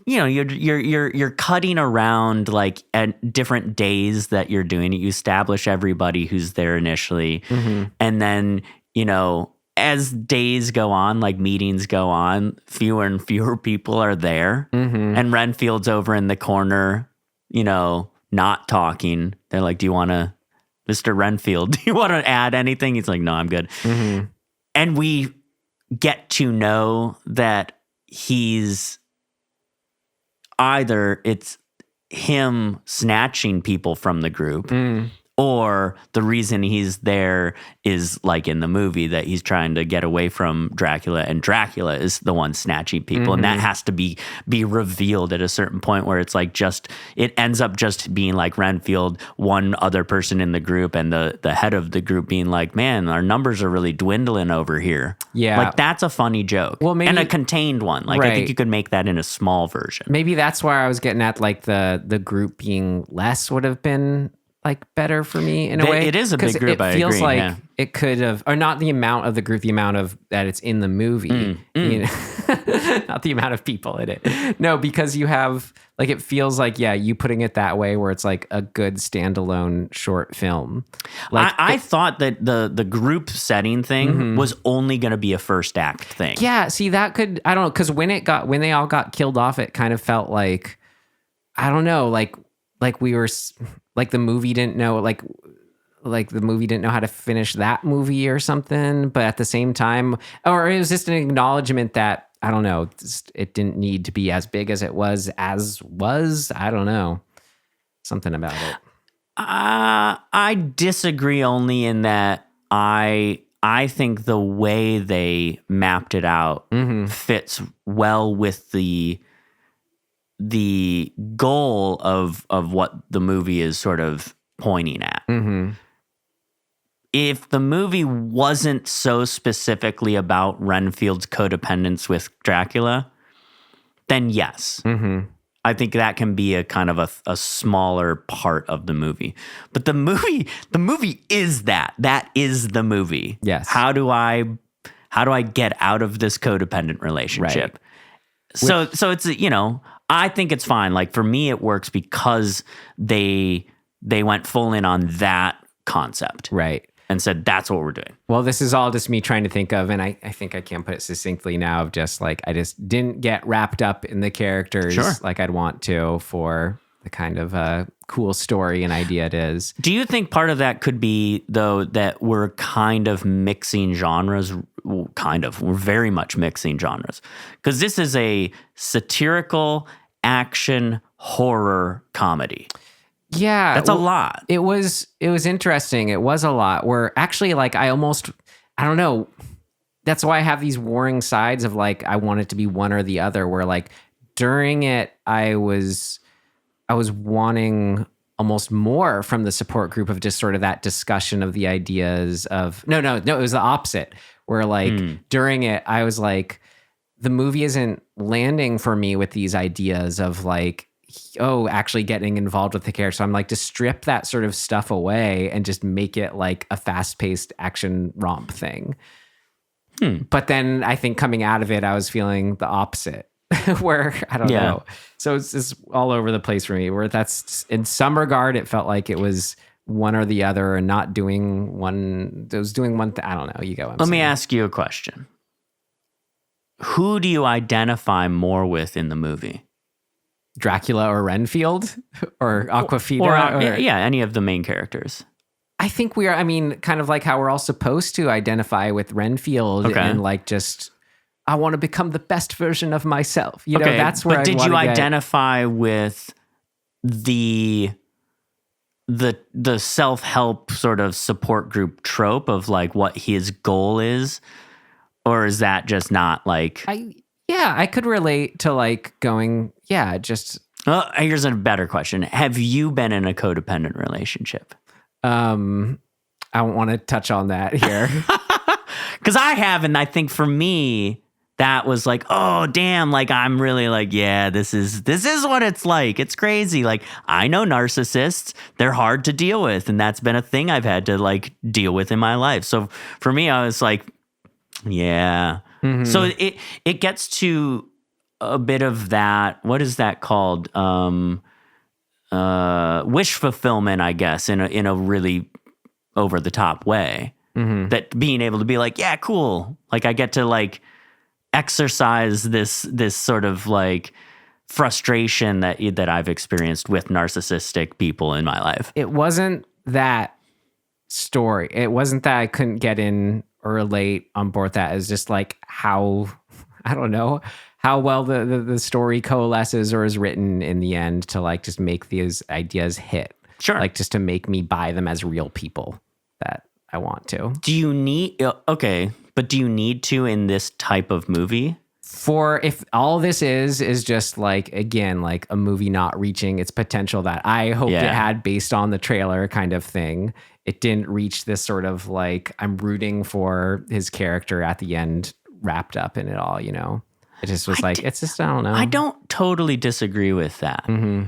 you know, you're cutting around like at different days that you're doing it. You establish everybody who's there initially. And then, you know, as days go on, like meetings go on, fewer and fewer people are there. And Renfield's over in the corner, you know, not talking. They're like, Mr. Renfield, do you want to add anything? He's like, no, I'm good. And we get to know that he's either it's him snatching people from the group or the reason he's there is like in the movie that he's trying to get away from Dracula and Dracula is the one snatching people. And that has to be revealed at a certain point where it's like it ends up just being like Renfield, one other person in the group and the head of the group being like, man, our numbers are really dwindling over here. Yeah. Like that's a funny joke. Well, maybe, and a contained one. Like I think you could make that in a small version. Maybe that's where I was getting at, like the group being less would have been like better for me in a way. It is a big group. It feels like it could have, or not the amount of the group, the amount of that it's in the movie. You know? Not the amount of people in it. No, because you have like, it feels like, you putting it that way where it's like a good standalone short film. Like I thought that the group setting thing was only going to be a first act thing. Yeah. See, that could, I don't know. Cause when they all got killed off, it kind of felt like, I don't know, like we were like the movie didn't know, like the movie didn't know how to finish that movie or something. But at the same time, or it was just an acknowledgement that, I don't know, it didn't need to be as big as it was. I don't know, something about it. I disagree only in that I think the way they mapped it out fits well with the goal of what the movie is sort of pointing at. If the movie wasn't so specifically about Renfield's codependence with Dracula, then yes. I think that can be a kind of a smaller part of the movie. But the movie is that. That is the movie. Yes. How do I get out of this codependent relationship? Right. So it's, you know, I think it's fine. Like for me, it works because they went full in on that concept. Right. And said, that's what we're doing. Well, this is all just me trying to think of, and I think I can put it succinctly now, of just like, I just didn't get wrapped up in the characters like I'd want to for the kind of cool story and idea it is. Do you think part of that could be, though, that we're kind of mixing genres? We're very much mixing genres. Because this is a satirical action horror comedy. Yeah. That's a lot. It was interesting. It was a lot where actually like I don't know. That's why I have these warring sides of like, I want it to be one or the other, where like during it, I was wanting almost more from the support group of just sort of that discussion of the ideas of, no, it was the opposite, where like during it, I was like, the movie isn't landing for me with these ideas of like, oh, actually getting involved with the character. So I'm like, to strip that sort of stuff away and just make it like a fast-paced action romp thing. But then I think coming out of it, I was feeling the opposite, where I don't know. So it's all over the place for me, where that's in some regard, it felt like it was one or the other and not doing one. It was doing one thing. I don't know. You go. Let me ask you a question. Who do you identify more with in the movie? Dracula or Renfield or Aquafina? Or any of the main characters. I think we are, I mean, kind of like how we're all supposed to identify with Renfield and like just, I want to become the best version of myself. You know, that's where But did you identify with the self-help sort of support group trope of like what his goal is? Or is that just not like... I could relate to like going, just... Well, here's a better question. Have you been in a codependent relationship? I don't want to touch on that here. Because I have, and I think for me, that was like, oh, damn, like I'm really like, yeah, this is what it's like. It's crazy. Like, I know narcissists, they're hard to deal with, and that's been a thing I've had to like deal with in my life. So for me, I was like, yeah. Mm-hmm. So it gets to a bit of that. What is that called? Wish fulfillment, I guess, in a really over the top way. Mm-hmm. That being able to be like, yeah, cool. Like I get to like exercise this sort of like frustration that I've experienced with narcissistic people in my life. It wasn't that story. It wasn't that I couldn't get in or relate on board that. It's just like how, I don't know, how well the story coalesces or is written in the end to like just make these ideas hit. Sure. Like just to make me buy them as real people that I want to. Do you need, but do you need to in this type of movie? For if all this is just like, again, like a movie not reaching its potential that I hoped it had based on the trailer kind of thing. It didn't reach this sort of like, I'm rooting for his character at the end wrapped up in it all, you know? It just was it's just, I don't know. I don't totally disagree with that. Mm-hmm.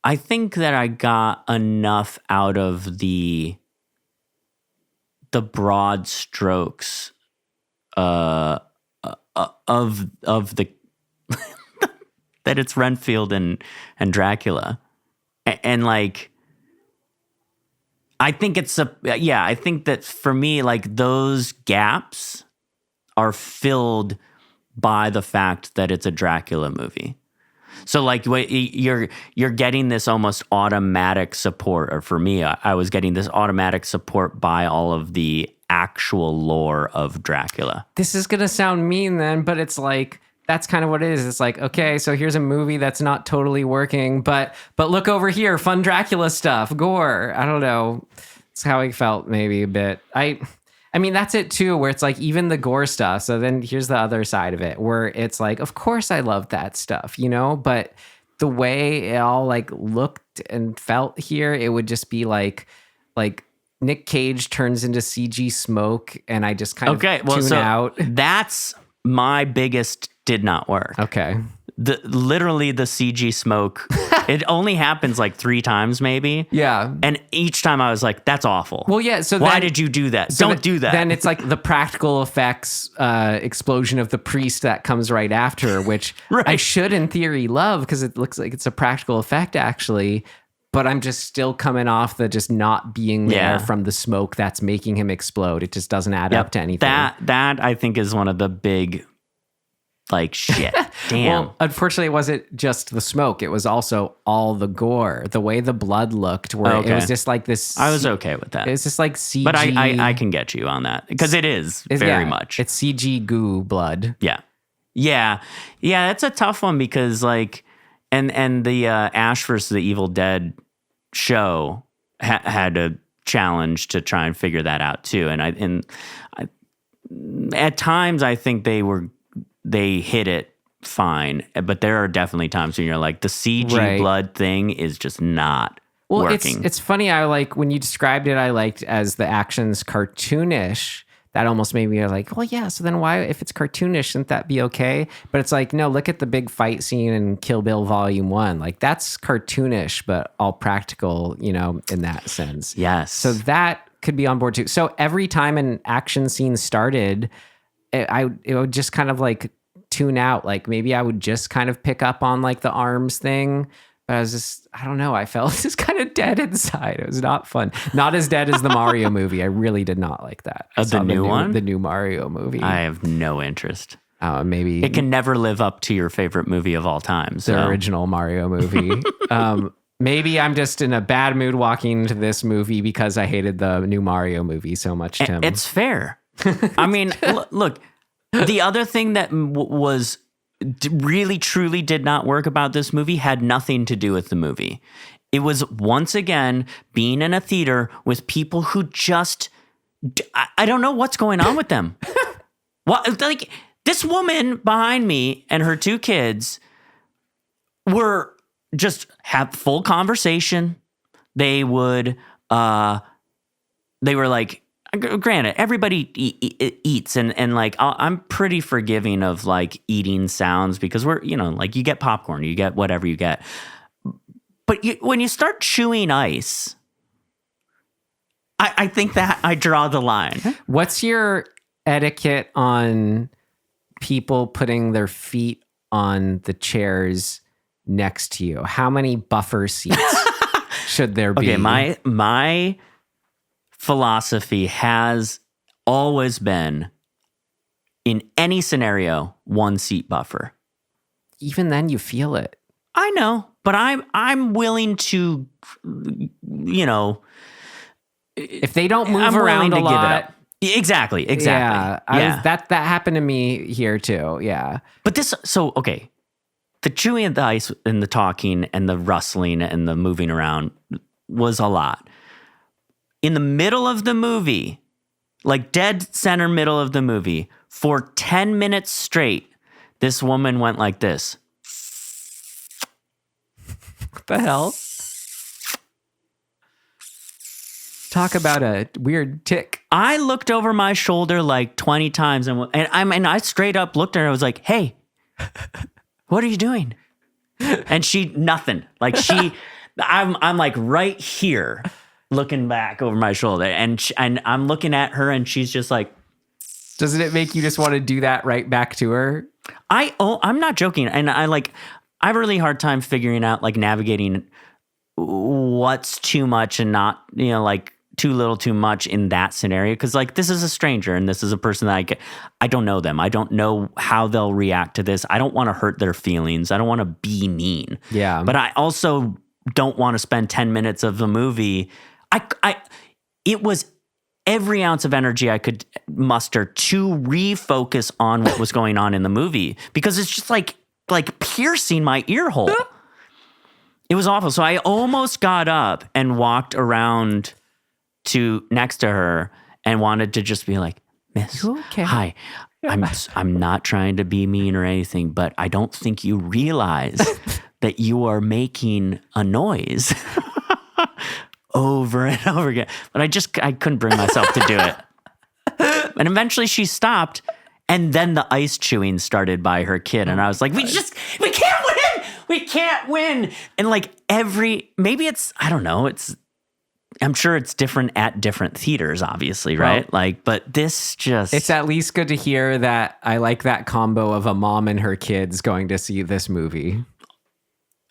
I think that I got enough out of the broad strokes of the that it's Renfield and Dracula, and like I think I think that for me, like those gaps are filled by the fact that it's a Dracula movie. So like you're getting this almost automatic support, or for me, I was getting this automatic support by all of the actual lore of Dracula. This is going to sound mean then, but it's like, that's kind of what it is. It's like, okay, so here's a movie that's not totally working, but look over here, fun Dracula stuff, gore. I don't know. It's how I felt maybe a bit. I mean, that's it too, where it's like even the gore stuff. So then here's the other side of it, where it's like, of course I love that stuff, you know, but the way it all like looked and felt here, it would just be like Nick Cage turns into CG smoke and I just kind of tune out. That's my biggest did not work. Okay. Literally the CG smoke, it only happens like 3 times maybe. Yeah. And each time I was like, that's awful. Well, yeah. So why did you do that? Don't do that. Then it's like the practical effects explosion of the priest that comes right after, which I should in theory love because it looks like it's a practical effect actually. But I'm just still coming off the just not being there from the smoke that's making him explode. It just doesn't add up to anything. That I think is one of the big, like, shit. Damn. Well, unfortunately, it wasn't just the smoke. It was also all the gore. The way the blood looked, where it was just like this. I was okay with that. It's just like CG. But I can get you on that because it is very much. It's CG goo blood. Yeah. Yeah. Yeah. It's a tough one because, like, and the Ash vs. the Evil Dead show had a challenge to try and figure that out too. And I at times I think they hit it fine, but there are definitely times when you're like the CG blood thing is just not working. It's funny. I like when you described it, I liked as the action's cartoonish. that almost made me like, well, yeah, so then why, if it's cartoonish, shouldn't that be okay? But it's like, no, look at the big fight scene in Kill Bill Volume 1. Like, that's cartoonish, but all practical, you know, in that sense. Yes. So that could be on board too. So every time an action scene started, it would just kind of like tune out. Like maybe I would just kind of pick up on like the arms thing, but I was just, I don't know. I felt just kind of dead inside. It was not fun. Not as dead as the Mario movie. I really did not like that. The new one? The new Mario movie. I have no interest. Maybe it can never live up to your favorite movie of all time. So. The original Mario movie. Maybe I'm just in a bad mood walking into this movie because I hated the new Mario movie so much, Tim. It's fair. I mean, look, the other thing that was really, truly did not work about this movie had nothing to do with the movie. It was, once again, being in a theater with people who just, I don't know what's going on with them. What, like, this woman behind me and her 2 kids were just have full conversation. They would, they were like, granted, everybody eats and like, I'm pretty forgiving of like eating sounds because we're, you know, like you get popcorn, you get whatever you get. But when you start chewing ice, I think that I draw the line. What's your etiquette on people putting their feet on the chairs next to you? How many buffer seats should there be? Okay, my philosophy has always been, in any scenario, 1 seat buffer. Even then, you feel it. I know, but I'm willing to, you know, if they don't move around a lot. Exactly. Yeah, yeah. That happened to me here too. Yeah, but okay. The chewing of the ice and the talking and the rustling and the moving around was a lot. In the middle of the movie, like dead center middle of the movie, for 10 minutes straight, this woman went like this. What the hell? Talk about a weird tick. I looked over my shoulder like 20 times and I straight up looked at her. I was like, hey, what are you doing? And she, nothing. Like I'm like right here looking back over my shoulder and I'm looking at her and she's just like. Doesn't it make you just want to do that right back to her? I'm not joking. And I have a really hard time figuring out like navigating what's too much and not, you know, like too little too much in that scenario. Cause like this is a stranger and this is a person that I don't know them. I don't know how they'll react to this. I don't want to hurt their feelings. I don't want to be mean. Yeah. But I also don't want to spend 10 minutes of the movie. It was every ounce of energy I could muster to refocus on what was going on in the movie because it's just like piercing my ear hole. It was awful. So I almost got up and walked around to next to her and wanted to just be like, Miss, okay? Hi. I'm not trying to be mean or anything, but I don't think you realize that you are making a noise over and over again. But I couldn't bring myself to do it. And eventually she stopped. And then the ice chewing started by her kid. And I was like, we can't win. We can't win. And like maybe it's, I don't know. I'm sure it's different at different theaters, obviously. Right. Well, like, but this just. It's at least good to hear that I like that combo of a mom and her kids going to see this movie.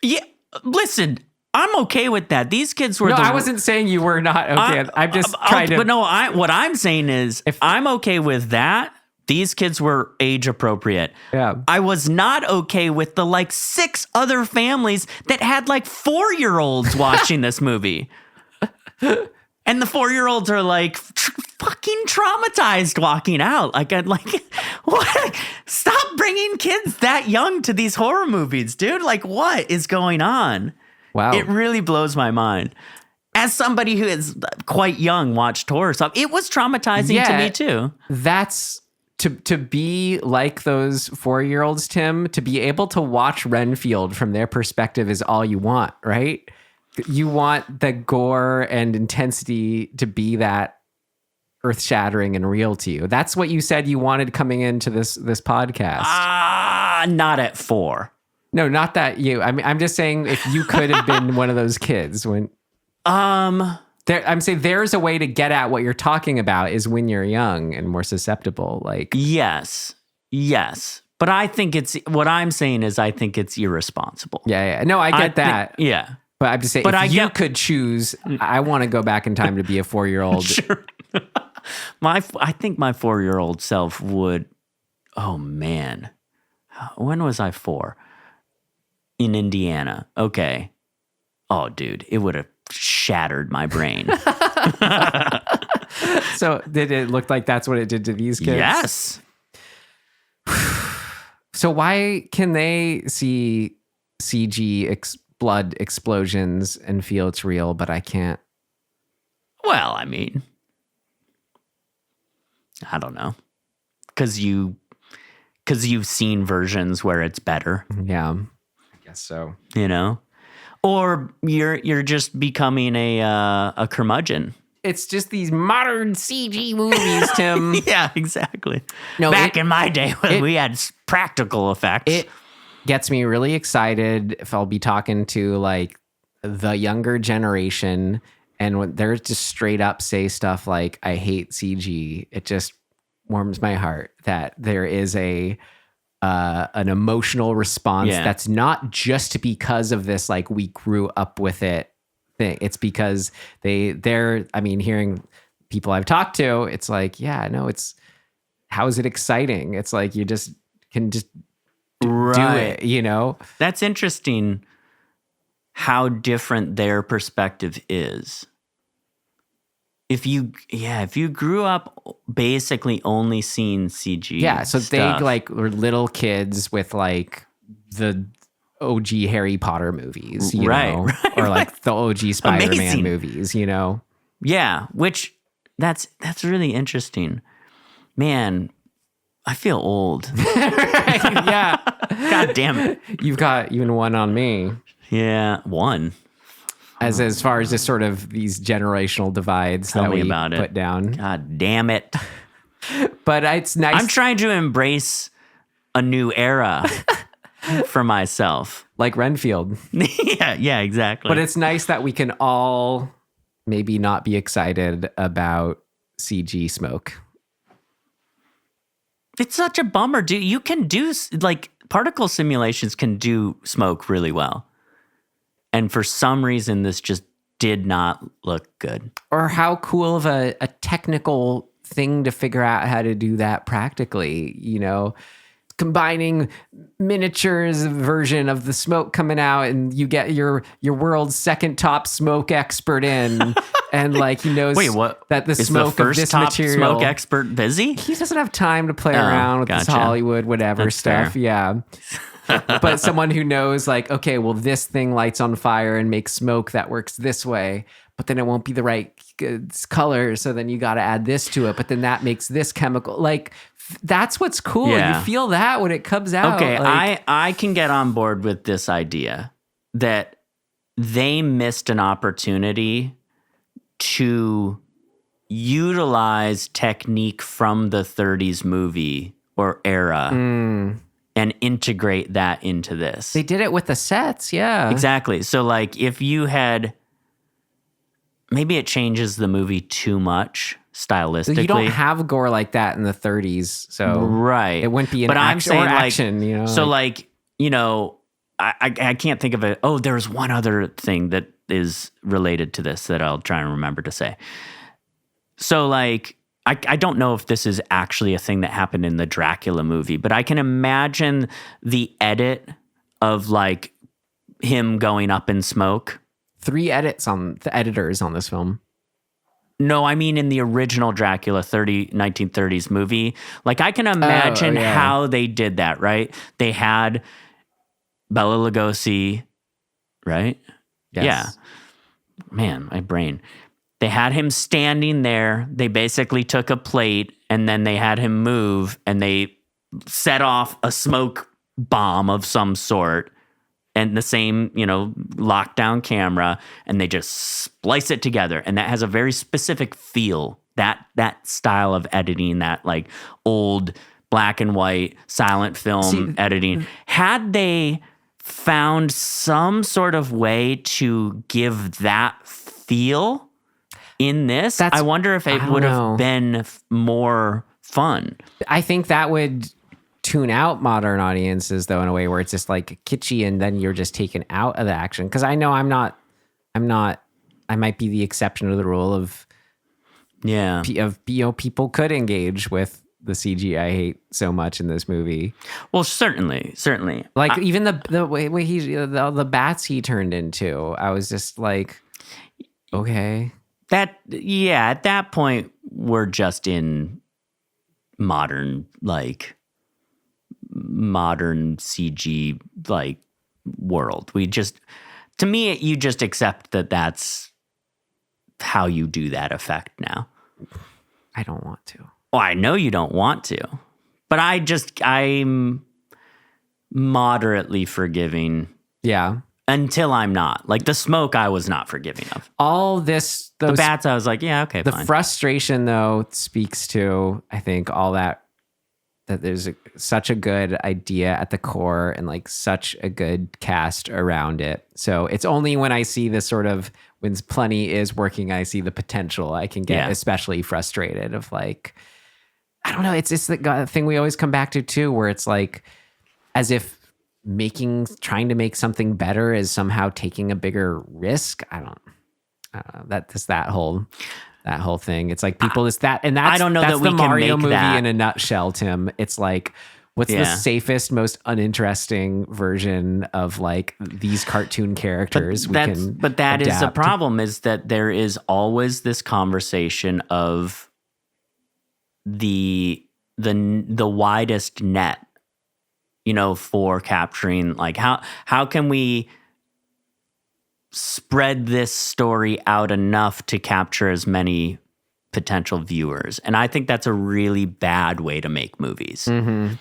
Yeah. Listen, I'm okay with that. These kids were. No, I wasn't saying you were not okay. I'm just trying to. But no, what I'm saying is if I'm okay with that. These kids were age appropriate. Yeah. I was not okay with the like 6 other families that had like 4-year-olds watching this movie. And the 4-year-olds are like fucking traumatized walking out. Like, I'm like, what? Stop bringing kids that young to these horror movies, dude. Like, what is going on? Wow. It really blows my mind. As somebody who is quite young, watched horror stuff, it was traumatizing to me too. That's... To be like those 4-year-olds, Tim, to be able to watch Renfield from their perspective is all you want, right? You want the gore and intensity to be that earth-shattering and real to you. That's what you said you wanted coming into this podcast. Not at 4. No, not that you. I mean, I'm just saying if you could have been one of those kids when. I'm saying there's a way to get at what you're talking about is when you're young and more susceptible. Like yes, but I think what I'm saying is I think it's irresponsible. Yeah. No, I get that. Yeah, but I'm just saying, if you could choose, I want to go back in time to be a 4-year-old. Sure. I think my 4-year-old self would. Oh man, when was I 4? In Indiana. Okay. Oh, dude, it would have shattered my brain. So did it look like that's what it did to these kids? Yes. So why can they see CG blood explosions and feel it's real, but I can't? Well, I mean, I don't know. Because you've seen versions where it's better. Yeah, I guess so. You know? Or you're just becoming a curmudgeon. It's just these modern CG movies, Tim. Yeah, exactly. No, Back in my day when we had practical effects. It gets me really excited if I'll be talking to like the younger generation, and when they're just straight up say stuff like, I hate CG, it just warms my heart that there is an emotional response that's not just because of this, like we grew up with it thing. It's because hearing people I've talked to, it's like, how is it exciting? It's like, you just can just do it, you know? That's interesting how different their perspective is. If you grew up basically only seeing CG, so stuff. they like were little kids with like the OG Harry Potter movies, you know, or like the OG Spider-Man movies, you know. Yeah, which that's really interesting. Man, I feel old. Yeah. God damn it. You've got even one on me. Yeah, one. As far as just sort of these generational divides that we put down. God damn it. But it's nice. I'm trying to embrace a new era for myself. Like Renfield. Yeah, exactly. But it's nice that we can all maybe not be excited about CG smoke. It's such a bummer, dude. You can do, like, particle simulations can do smoke really well. And for some reason, this just did not look good. Or how cool of a technical thing to figure out how to do that practically, you know, combining miniatures version of the smoke coming out, and you get your world's second top smoke expert in, and like he knows that the smoke the first of this top material. Smoke expert busy? He doesn't have time to play around with this Hollywood whatever That's stuff. fair. Yeah. But someone who knows, like, okay, well, this thing lights on fire and makes smoke that works this way, but then it won't be the right color. So then you got to add this to it, but then that makes this chemical. Like, that's what's cool. Yeah. You feel that when it comes out. Okay, like, I can get on board with this idea that they missed an opportunity to utilize technique from the 30s movie or era and integrate that into this. They did it with the sets, yeah. Exactly. So, like, if you had... Maybe it changes the movie too much stylistically. You don't have gore like that in the 30s, so right. It wouldn't be an but I'm saying, action, you know. So, like, you know, I can't think of it. Oh, there's one other thing that is related to this that I'll try and remember to say. So, like, I don't know if this is actually a thing that happened in the Dracula movie, but I can imagine the edit of, like, him going up in smoke. 3 editors on this film. No, I mean in the original Dracula 1930s movie. Like, I can imagine how they did that, right? They had Bela Lugosi, right? Yes. Yeah. Man, my brain. They had him standing there. They basically took a plate and then they had him move and they set off a smoke bomb of some sort. And the same, you know, lockdown camera, and they just splice it together. And that has a very specific feel that style of editing, that like old black and white silent film editing. Had they found some sort of way to give that feel in this, I wonder if it would have been more fun. I think that would tune out modern audiences, though, in a way where it's just like kitschy, and then you're just taken out of the action. Because I know I might be the exception to the rule of people could engage with the CG I hate so much in this movie. Well, certainly. Like even the way the bats he turned into, I was just like, okay. At that point, we're just in modern CG like world. To me, you just accept that that's how you do that effect now. I don't want to. Well, I know you don't want to, but I'm moderately forgiving. Yeah. Until I'm not. Like the smoke, I was not forgiving of. The bats, I was like, yeah, okay, the fine. The frustration, though, speaks to, I think, all that there's such a good idea at the core and like such a good cast around it. So it's only when I see this sort of, when plenty is working, I see the potential, I can get especially frustrated of like, I don't know. It's the thing we always come back to too, where it's like, as if trying to make something better is somehow taking a bigger risk. I don't know. That's that whole thing. It's like people I don't know that we can Mario movie that in a nutshell, Tim. It's like, what's the safest, most uninteresting version of like these cartoon characters But that is a problem, is that there is always this conversation of the widest net, for capturing, like how can we spread this story out enough to capture as many potential viewers. And I think that's a really bad way to make movies. Mm-hmm.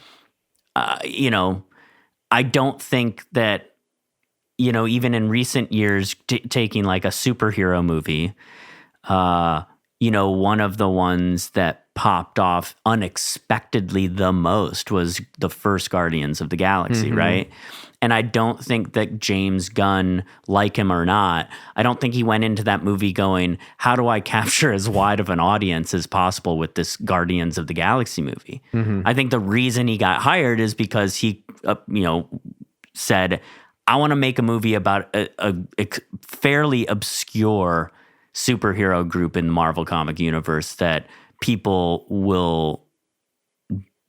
I don't think that, even in recent years, taking like a superhero movie, one of the ones that popped off unexpectedly the most was the first Guardians of the Galaxy, right? And I don't think that James Gunn, like him or not, I don't think he went into that movie going, how do I capture as wide of an audience as possible with this Guardians of the Galaxy movie? I think the reason he got hired is because he, said, I want to make a movie about a fairly obscure superhero group in the Marvel comic universe that people will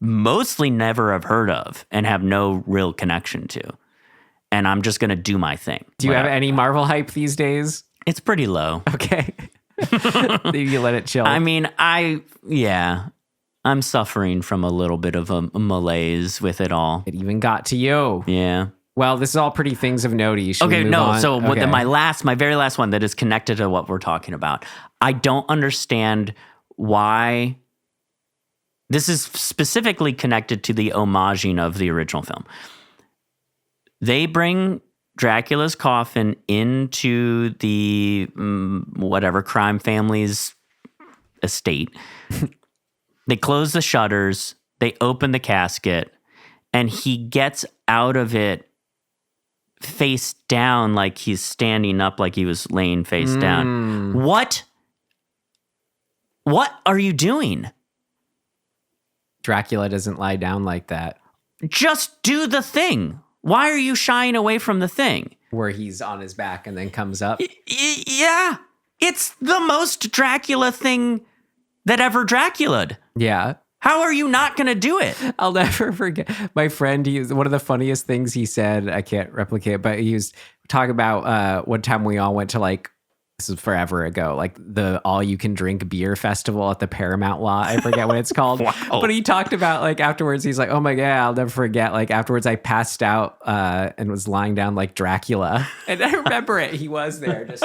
mostly never have heard of and have no real connection to. And I'm just going to do my thing. Do you have any Marvel hype these days? It's pretty low. Okay. Maybe you let it chill. I mean, I'm suffering from a little bit of a malaise with it all. It even got to you. Yeah. Well, this is all pretty things of note. My very last one that is connected to what we're talking about. I don't understand why. This is specifically connected to the homaging of the original film. They bring Dracula's coffin into the crime family's estate. They close the shutters. They open the casket, and he gets out of it face down, like he's standing up, like he was laying face down. What are you doing? Dracula doesn't lie down like that. Just do the thing. Why are you shying away from the thing? Where he's on his back and then comes up? Yeah. It's the most Dracula thing that ever Dracula'd. Yeah. How are you not going to do it? I'll never forget. My friend, one of the funniest things he said, I can't replicate, but he was talking about one time we all went to like, this is forever ago, like the all-you-can-drink beer festival at the Paramount lot. I forget what it's called. Wow. But he talked about, like, afterwards, he's like, oh my God, I'll never forget. Like, afterwards, I passed out and was lying down like Dracula. And I remember it. He was there. Just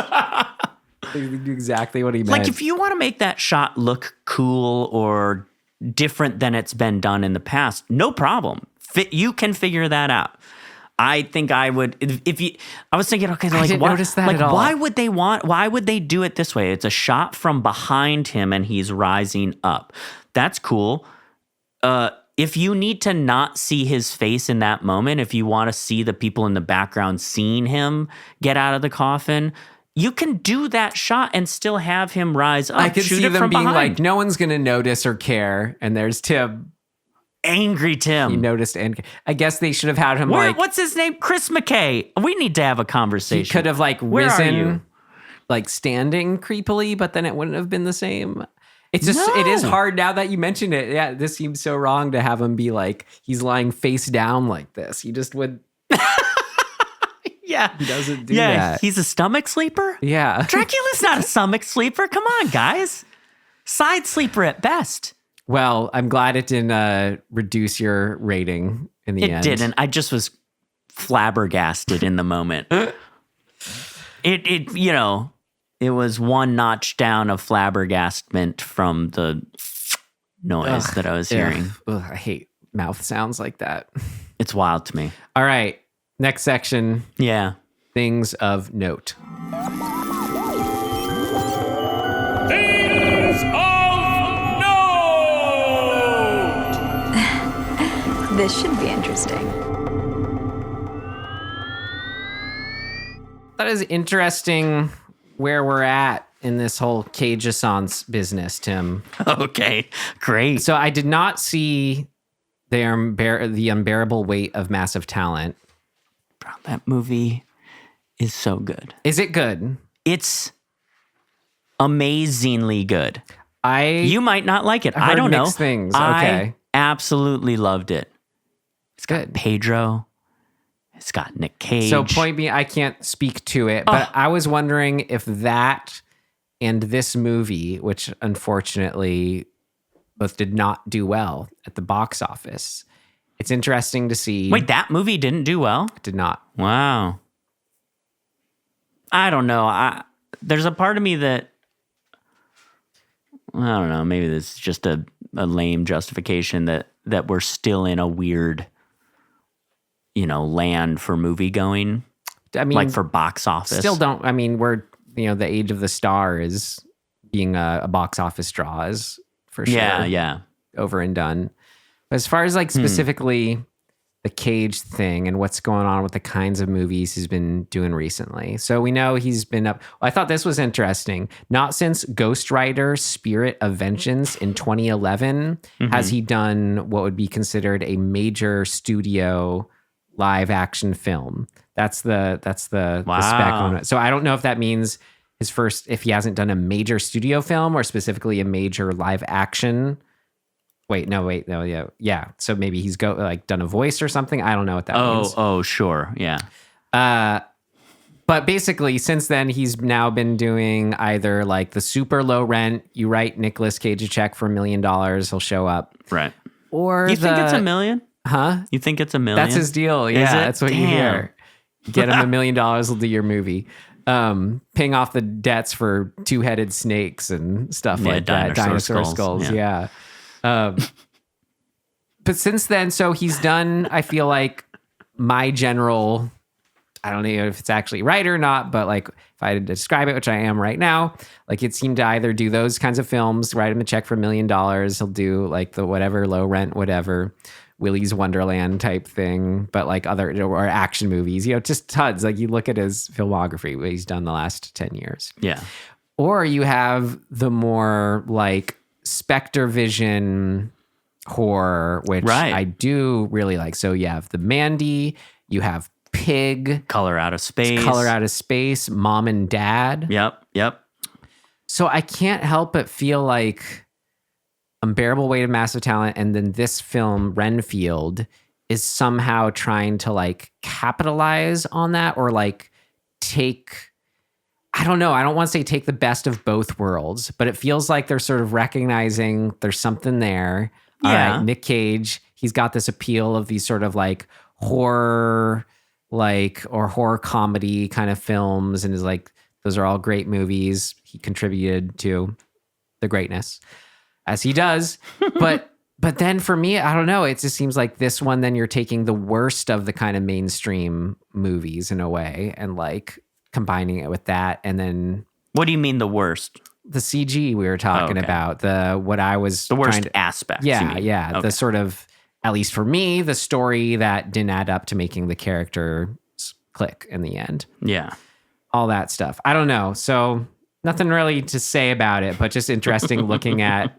exactly what he meant. Like, if you want to make that shot look cool or different than it's been done in the past, no problem. You can figure that out. I think I would if you. I was thinking, okay, I like didn't why, notice that like at all. why would they do it this way? It's a shot from behind him and he's rising up. That's cool. If you need to not see his face in that moment, if you want to see the people in the background seeing him get out of the coffin, you can do that shot and still have him rise up. I could shoot see it them from being behind. like, no one's going to notice or care. And there's Tim. Angry Tim. He noticed. And I guess they should have had him what's his name? Chris McKay. We need to have a conversation. He could have Where are you? risen, like standing creepily, but then it wouldn't have been the same. It's just, it is hard now that you mention it. Yeah, this seems so wrong to have him be like, he's lying face down like this. He just would. Yeah. He doesn't do that. He's a stomach sleeper? Yeah. Dracula's not a stomach sleeper. Come on, guys. Side sleeper at best. Well, I'm glad it didn't reduce your rating in the end. It didn't. I just was flabbergasted in the moment. It was one notch down of flabbergastment from the noise that I was hearing. Ugh, I hate mouth sounds like that. It's wild to me. All right. Next section. Yeah. Things of note. Things of note! This should be interesting. That is interesting where we're at in this whole Cage-assance business, Tim. Okay, great. So I did not see the unbearable weight of massive talent. Bro, that movie is so good. Is it good? It's amazingly good. You might not like it. I've I heard don't know. mixed things. I Okay. absolutely loved it. It's got Good. Pedro. It's got Nick Cage. So point being, I can't speak to it, but I was wondering if that and this movie, which unfortunately both did not do well at the box office. It's interesting to see. Wait, that movie didn't do well? It did not. Wow. I don't know. There's a part of me that, I don't know, maybe this is just a lame justification that we're still in a weird, land for movie going. I mean, like for box office. We're, the age of the star is being a box office draw is for sure. Yeah. Over and done. But as far as like specifically the Cage thing and what's going on with the kinds of movies he's been doing recently. So we know he's been up. I thought this was interesting. Not since Ghost Rider Spirit of Vengeance in 2011 has he done what would be considered a major studio live action film. That's the spec on it. So I don't know if that means his first, if he hasn't done a major studio film or specifically a major live action. Yeah. So maybe he's done a voice or something. I don't know what that means. Oh, sure. Yeah. But basically, since then, he's now been doing either like the super low rent. You write Nicolas Cage a check for $1 million, he'll show up. Right. Or you think it's $1 million? Huh? You think it's $1 million? That's his deal. Yeah, that's what you hear. Get him $1 million, he'll do your movie. Paying off the debts for two-headed snakes and stuff like that. Dinosaur skulls. Yeah. But since then, so he's done, I feel like my general, I don't know if it's actually right or not, but like if I had to describe it, which I am right now, like it seemed to either do those kinds of films, write him a check for $1 million. He'll do like the whatever, low rent, whatever, Willy's Wonderland type thing, but like other or action movies, just tons. Like you look at his filmography, what he's done the last 10 years. Yeah. Or you have the more like Spectre Vision horror, which I do really like. So you have the Mandy, you have Pig, Color Out of Space, Mom and Dad. Yep. So I can't help but feel like Unbearable Weight of Massive Talent and then this film Renfield is somehow trying to like capitalize on that or like take, I don't know, I don't want to say take the best of both worlds, but it feels like they're sort of recognizing there's something there. Yeah. All right, Nick Cage, he's got this appeal of these sort of like horror or horror comedy kind of films and is like, those are all great movies. He contributed to the greatness as he does. But But then for me, I don't know. It just seems like this one, then you're taking the worst of the kind of mainstream movies in a way and like combining it with that. And then What do you mean the worst? the CG we were talking about, the worst aspects. Yeah, you mean. yeah. Okay. The sort of, at least for me, the story that didn't add up to making the character click in the end. Yeah. All that stuff. I don't know. So nothing really to say about it, but just interesting looking at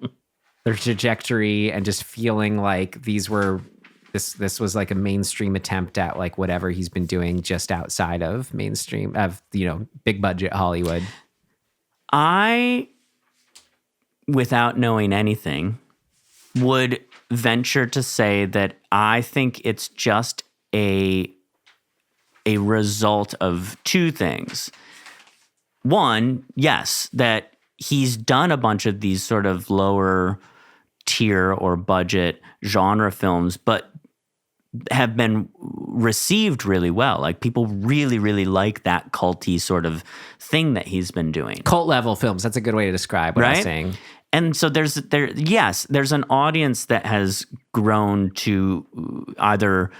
their trajectory and just feeling like this was like a mainstream attempt at like whatever he's been doing just outside of mainstream of, big budget Hollywood. I, without knowing anything, would venture to say that I think it's just a result of two things. One, yes, that he's done a bunch of these sort of lower tier or budget genre films, but have been received really well. Like people really, really like that culty sort of thing that he's been doing. Cult level films. That's a good way to describe what I was saying. And so there's an audience that has grown to either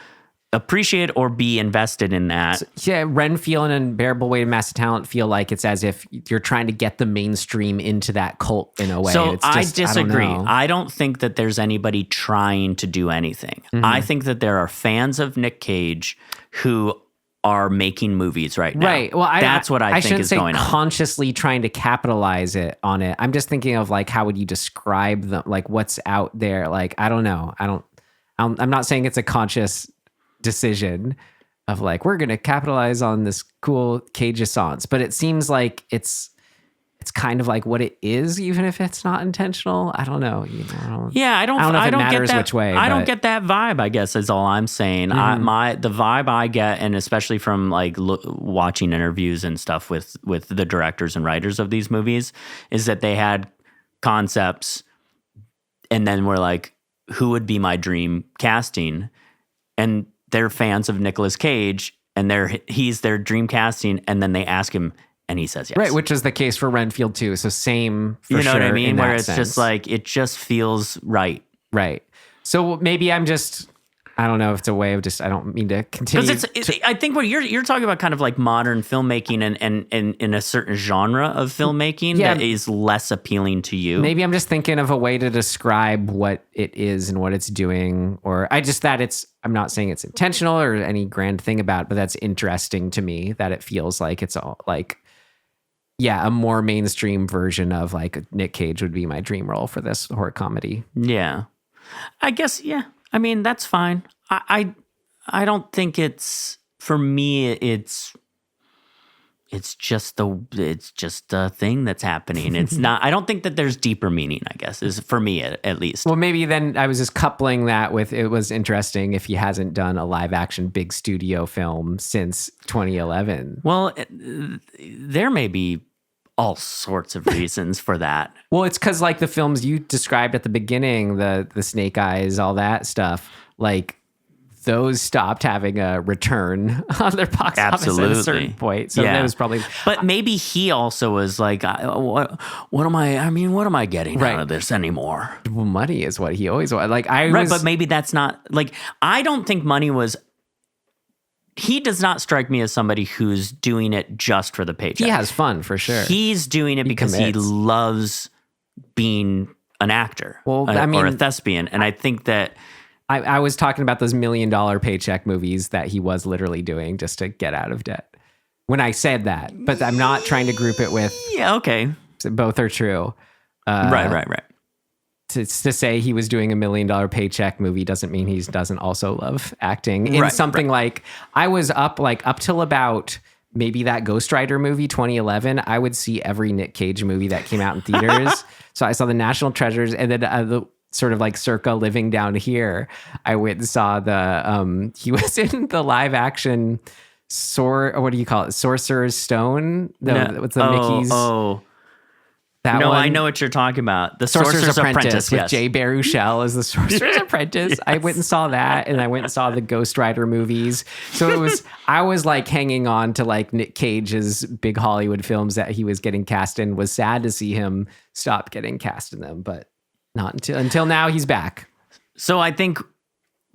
appreciate or be invested in that. Yeah, Renfield and Unbearable Weight of Massive Talent feel like it's as if you're trying to get the mainstream into that cult in a way. So It's just, I disagree. I don't think that there's anybody trying to do anything. I think that there are fans of Nick Cage who are making movies right now. Right. Well, that's what I think is going on. Consciously trying to capitalize on it. I'm just thinking of like, how would you describe them? Like what's out there? Like, I don't know. I'm not saying it's a conscious decision of like, we're going to capitalize on this cool Cage-assance, but it seems like it's kind of like what it is, even if it's not intentional. I don't know. I don't know if it don't matters get that, which way. I don't get that vibe, I guess, is all I'm saying. The vibe I get, and especially from like watching interviews and stuff with the directors and writers of these movies, is that they had concepts and then were like, who would be my dream casting? And they're fans of Nicolas Cage, and he's their dream casting, and then they ask him, and he says yes. Right, which is the case for Renfield too. So same, for you know sure, what I mean? Where it's sense. just like, it just feels right. Right. So maybe I don't know if it's a way of just, I don't mean to continue. Because I think what you're talking about kind of like modern filmmaking and in a certain genre of filmmaking that is less appealing to you. Maybe I'm just thinking of a way to describe what it is and what it's doing, or I'm not saying it's intentional or any grand thing about it, but that's interesting to me that it feels like it's all like, a more mainstream version of like Nick Cage would be my dream role for this horror comedy. Yeah. I guess, I mean, that's fine. I don't think it's, for me, it's just a thing that's happening. It's not, I don't think that there's deeper meaning, I guess, is for me at least. Well, maybe then I was just coupling that with, it was interesting if he hasn't done a live action big studio film since 2011. Well, there may be all sorts of reasons for that. Well, it's because like the films you described at the beginning, the Snake Eyes, all that stuff, like those stopped having a return on their box office at a certain point. So that was probably. But maybe he also was like, what am I getting out of this anymore? Well, money is what he always wanted. Like but maybe that's not like, I don't think money was. He does not strike me as somebody who's doing it just for the paycheck. He has fun for sure. He's doing it because he loves being an actor, or a thespian. And I think that I was talking about those $1 million paycheck movies that he was literally doing just to get out of debt. When I said that, but I'm not trying to group it with. Yeah, okay. Both are true. Right. To say he was doing $1 million paycheck movie doesn't mean he doesn't also love acting in something like, I was up till about maybe that Ghost Rider movie 2011. I would see every Nick Cage movie that came out in theaters. So I saw the National Treasures, and then the sort of like circa Living Down Here. I went and saw he was in the live action what do you call it? Sorcerer's Stone? What's the Mickey's? That one. I know what you're talking about. The Sorcerer's Apprentice with Jay Baruchel as the Sorcerer's Apprentice. I went and saw that, and I went and saw the Ghost Rider movies. So I was like hanging on to like Nick Cage's big Hollywood films that he was getting cast in. Was sad to see him stop getting cast in them, but not until now he's back. So I think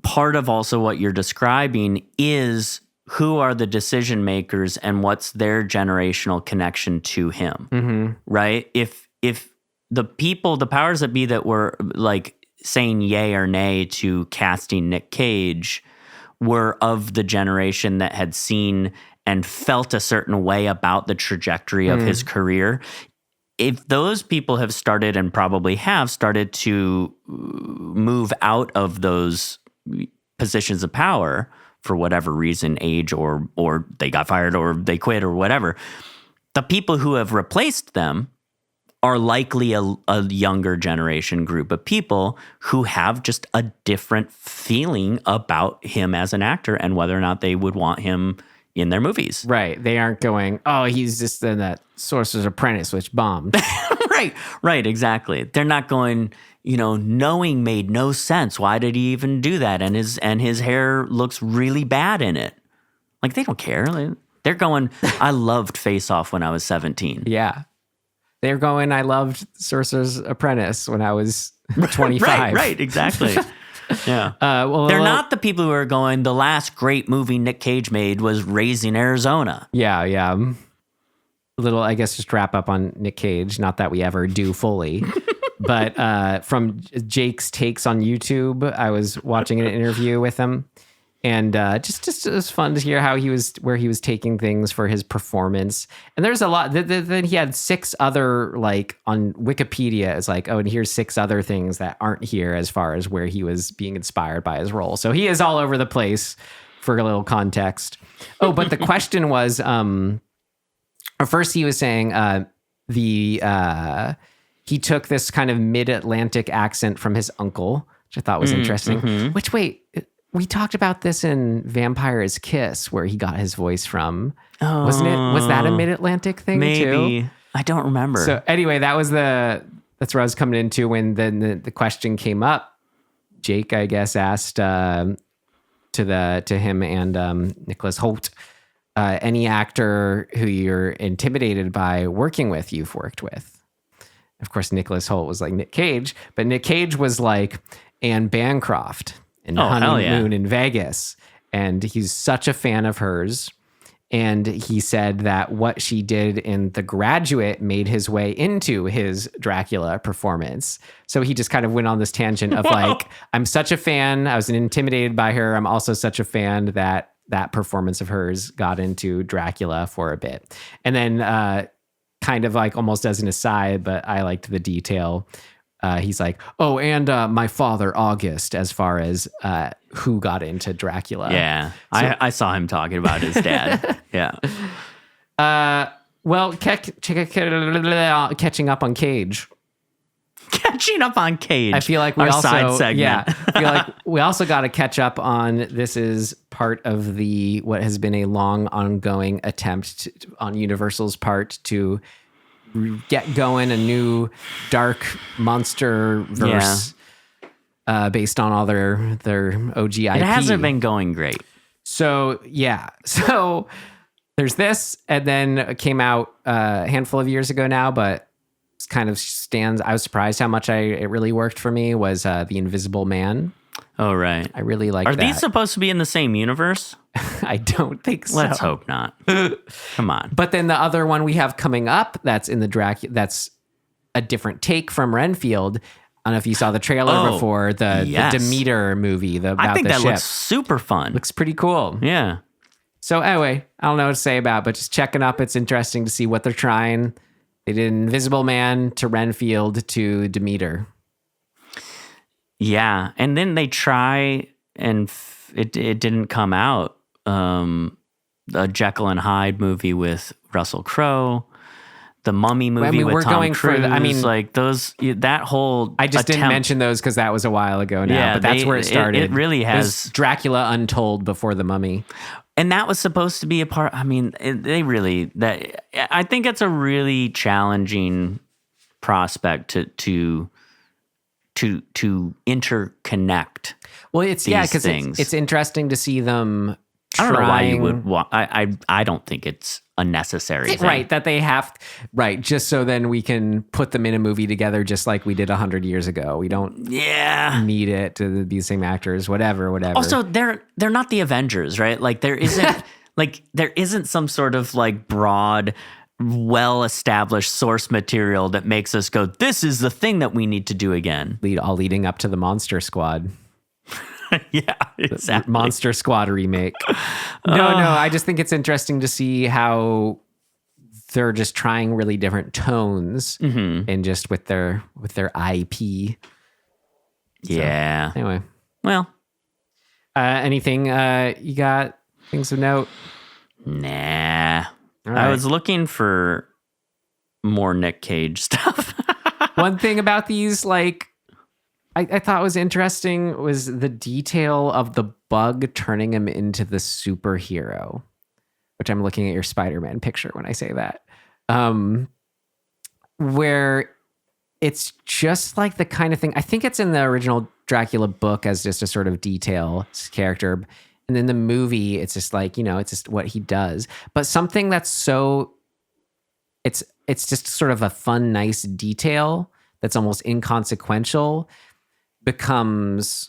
part of also what you're describing is who are the decision makers and what's their generational connection to him, right? If the people, the powers that be that were like saying yay or nay to casting Nick Cage were of the generation that had seen and felt a certain way about the trajectory of his career, if those people have started and probably have started to move out of those positions of power for whatever reason, age or they got fired or they quit or whatever, the people who have replaced them are likely a younger generation group of people who have just a different feeling about him as an actor and whether or not they would want him in their movies. Right. They aren't going, oh, he's just in that Sorcerer's Apprentice, which bombed. Right, exactly. They're not going, knowing made no sense. Why did he even do that? And his hair looks really bad in it. Like, they don't care. They're going, I loved Face Off when I was 17. Yeah. They're going, I loved Sorcerer's Apprentice when I was 25. Right, exactly. Yeah. They're not the people who are going, the last great movie Nick Cage made was Raising Arizona. Yeah. A little, I guess, just wrap up on Nick Cage. Not that we ever do fully. But from Jake's Takes on YouTube, I was watching an interview with him. And just it was fun to hear where he was taking things for his performance. And there's a lot. Then he had 6 other, like, on Wikipedia, it's like, oh, and here's 6 other things that aren't here as far as where he was being inspired by his role. So he is all over the place for a little context. Oh, but the question was, first he was saying he took this kind of mid-Atlantic accent from his uncle, which I thought was interesting. Which, wait, we talked about this in Vampire's Kiss, where he got his voice from. Wasn't it? Was that a mid-Atlantic thing too? I don't remember. So anyway, that's where I was coming into when the question came up. Jake, I guess, asked to him and Nicholas Hoult, any actor who you're intimidated by working with, you've worked with. Of course, Nicholas Hoult was like Nick Cage, but Nick Cage was like Anne Bancroft in Honeymoon in Vegas. And he's such a fan of hers. And he said that what she did in The Graduate made his way into his Dracula performance. So he just kind of went on this tangent of like, I'm such a fan. I was intimidated by her. I'm also such a fan that performance of hers got into Dracula for a bit. And then kind of like almost as an aside, but I liked the detail. He's like, oh, and my father, August, as far as who got into Dracula. Yeah, so, I saw him talking about his dad. Yeah. Well, catching up on Cage. Catching up on Cage. I feel like we our also, side segment. Yeah, I feel like we also got to catch up on, this is part of what has been a long ongoing attempt on Universal's part to get going a new dark monster verse based on all their OG IP. It hasn't been going great. So yeah, so there's this, and then it came out a handful of years ago now, but it kind of stands. I was surprised how much it really worked for me. Was The Invisible Man. Oh right, I really like. Are these supposed to be in the same universe? I don't think so. Let's hope not. Come on. But then the other one we have coming up, that's in the Dracula, that's a different take from Renfield. I don't know if you saw the trailer before, the Demeter movie. I think the that ship. looks super fun. Looks pretty cool. Yeah. So anyway, I don't know what to say about it, but just checking up. It's interesting to see what they're trying. They did Invisible Man to Renfield to Demeter. Yeah. And then they try and it didn't come out. A Jekyll and Hyde movie with Russell Crowe, the Mummy movie with Tom Cruise. Like those, that whole. I just didn't mention those because that was a while ago now. But that's where it started. It really has Dracula Untold before the Mummy, and that was supposed to be a part. I mean, I think it's a really challenging prospect to interconnect. Well, it's because it's interesting to see them. I don't know why you would. I don't think it's unnecessary thing. Right, that they have, right, just so then we can put them in a movie together just like we did 100 years ago. We don't need it to be the same actors, whatever. Also, they're not the Avengers, right? Like there isn't there isn't some sort of like broad, well-established source material that makes us go, this is the thing that we need to do again. All leading up to the Monster Squad. Yeah, exactly. Monster Squad remake. No, I just think it's interesting to see how they're just trying really different tones and just with their IP. Yeah. So, anyway. Well. Anything you got? Things of note? Nah. Right. I was looking for more Nick Cage stuff. One thing about these, like, I thought was interesting was the detail of the bug turning him into the superhero, which I'm looking at your Spider-Man picture when I say that, where it's just like the kind of thing, I think it's in the original Dracula book as just a sort of detail character. And then the movie, it's just like, it's just what he does. But something that's so, it's just sort of a fun, nice detail that's almost inconsequential becomes,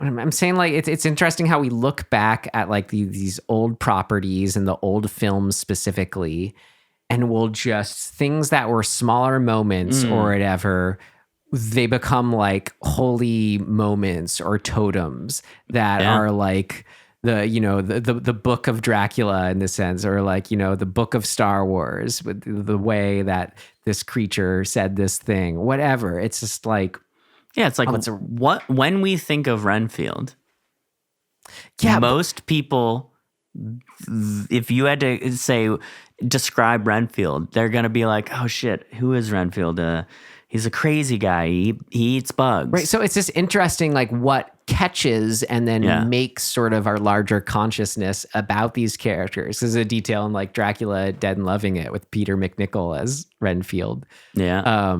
I'm saying, like, it's interesting how we look back at like these old properties and the old films specifically, and we'll just, things that were smaller moments or whatever, they become like holy moments or totems that are like the book of Dracula in the sense, or like, the book of Star Wars with the way that this creature said this thing, whatever. It's just like, yeah, it's like when we think of Renfield, most people, if you had to say, describe Renfield, they're going to be like, oh shit, who is Renfield? He's a crazy guy. He eats bugs. Right. So it's just interesting, like what catches and then makes sort of our larger consciousness about these characters. There's a detail in like Dracula Dead and Loving It with Peter McNichol as Renfield. Yeah.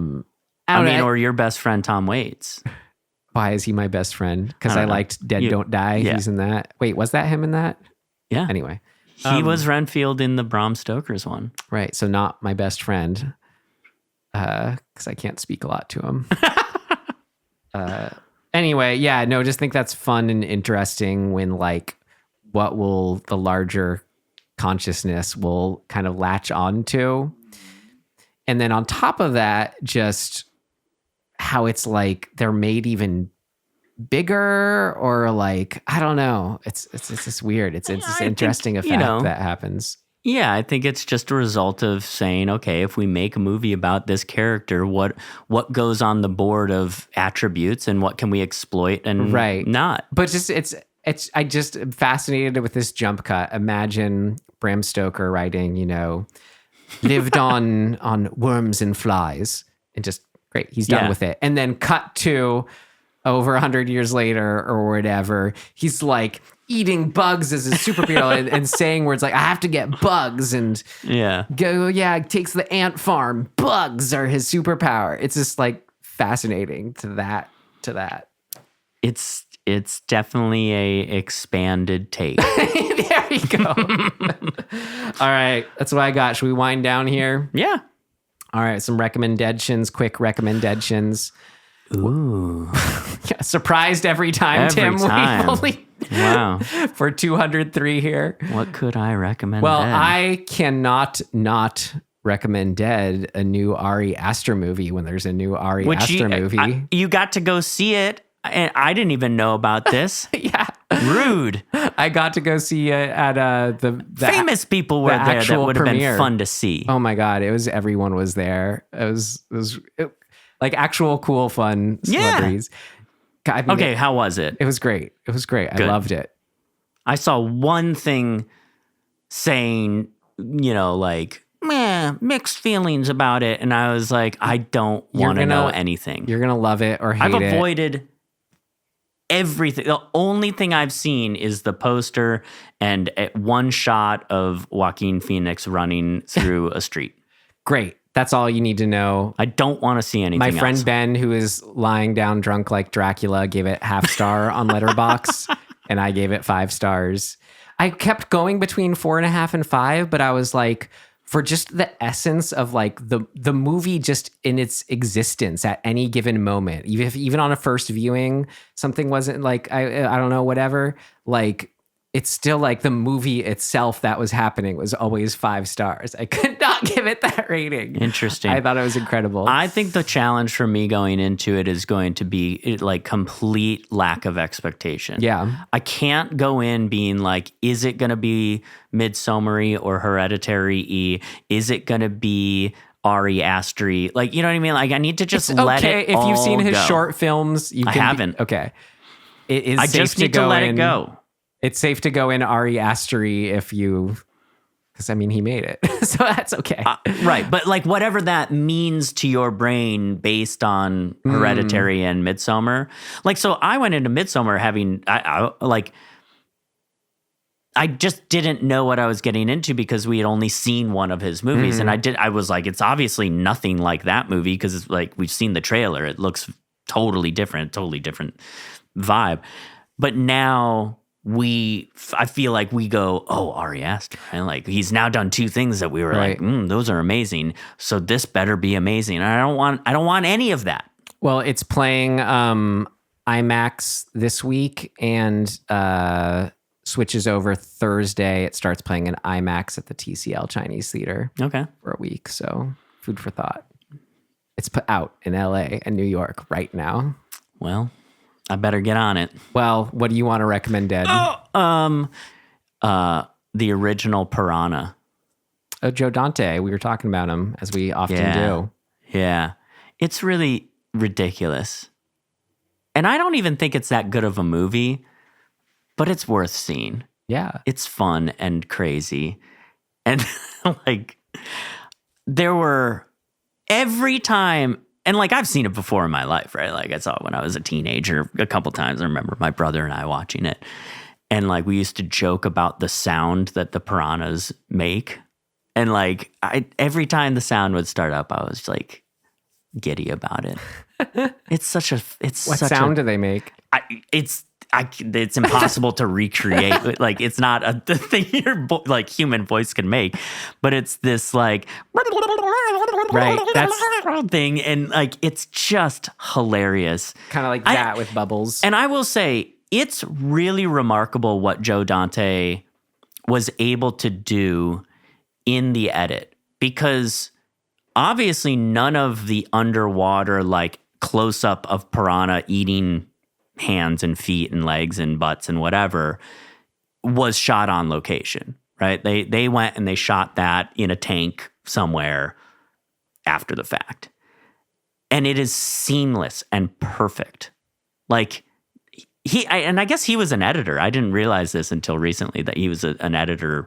Or your best friend, Tom Waits. Why is he my best friend? Because I liked Dead Don't Die. Yeah. He's in that. Wait, was that him in that? Yeah. Anyway. He was Renfield in the Bram Stoker's one. Right. So not my best friend. Because I can't speak a lot to him. Anyway, just think that's fun and interesting when like what will the larger consciousness will kind of latch on to. And then on top of that, just how it's like they're made even bigger, or like, I don't know. It's just weird. It's this interesting effect that happens. Yeah, I think it's just a result of saying, okay, if we make a movie about this character, what goes on the board of attributes and what can we exploit and not? But just it's I just am fascinated with this jump cut. Imagine Bram Stoker writing, lived on worms and flies, and just great, he's done with it. And then cut to over 100 years later or whatever, he's like eating bugs as a superhero and saying words like, I have to get bugs, and takes the ant farm. Bugs are his superpower. It's just like fascinating to that. It's definitely a expanded take. There you go. All right. That's what I got. Should we wind down here? Yeah. All right. Some recommendations, quick recommendations. Ooh. Surprised every time, Tim. We've only for 203 here. What could I recommend? Well, I cannot not recommend Dead, a new Ari Aster movie when there's a new Ari Aster movie. You got to go see it, and I didn't even know about this. Yeah. Rude. I got to go see it at the famous people were there that would have been fun to see. Oh my God. Everyone was there. It was like actual cool, fun celebrities. Yeah. I mean, how was it? It was great. Good. I loved it. I saw one thing saying, mixed feelings about it. And I was like, I don't want to know anything. You're going to love it or hate it. I've avoided everything. The only thing I've seen is the poster and one shot of Joaquin Phoenix running through a street. Great. That's all you need to know. I don't want to see anything My friend else. Ben, who is lying down drunk like Dracula, gave it half star on Letterboxd, and I gave it 5 stars. I kept going between 4.5 and 5, but I was like, for just the essence of like the movie just in its existence at any given moment, even on a first viewing, something wasn't like, I don't know, whatever, like it's still like the movie itself that was happening was always 5 stars. I could not give it that rating. Interesting. I thought it was incredible. I think the challenge for me going into it is going to be like complete lack of expectation. Yeah. I can't go in being like, is it going to be Midsommar-y or Hereditary-y? Is it going to be Ari Aster-y? Like, you know what I mean? Like, I need to just let it if you've seen all his go. short films, you I can haven't. Okay. It is I safe just need to go let in, it go. It's safe to go in Ari Aster-y if you, because I mean, he made it. So that's okay. Right. But like whatever that means to your brain based on Hereditary and Midsommar. Like, so I went into Midsommar having, I just didn't know what I was getting into because we had only seen one of his movies. And I was like, it's obviously nothing like that movie because it's like, we've seen the trailer. It looks totally different vibe. But now I feel like we go, oh, Ari Aster, and like he's now done 2 things that we were like, those are amazing. So this better be amazing. And I don't want any of that. Well, it's playing IMAX this week and switches over Thursday. It starts playing in IMAX at the TCL Chinese Theater. Okay. For a week. So food for thought. It's put out in LA and New York right now. Well, I better get on it. Well, what do you want to recommend, Ed? The original Piranha. Oh, Joe Dante. We were talking about him, as we often do. Yeah. It's really ridiculous. And I don't even think it's that good of a movie, but it's worth seeing. Yeah. It's fun and crazy. And like, there were every time. And like, I've seen it before in my life, right? Like I saw it when I was a teenager a couple times. I remember my brother and I watching it. And like, we used to joke about the sound that the piranhas make. And like, every time the sound would start up, I was like giddy about it. What sound do they make? It's impossible to recreate. Like, it's not a thing your like human voice can make, but it's this like, right, that's thing. And like, it's just hilarious. Kind of like that with bubbles. And I will say, it's really remarkable what Joe Dante was able to do in the edit, because obviously none of the underwater, like close up of piranha eating hands and feet and legs and butts and whatever was shot on location, right? They went and they shot that in a tank somewhere after the fact. And it is seamless and perfect. Like I guess he was an editor. I didn't realize this until recently that he was an editor,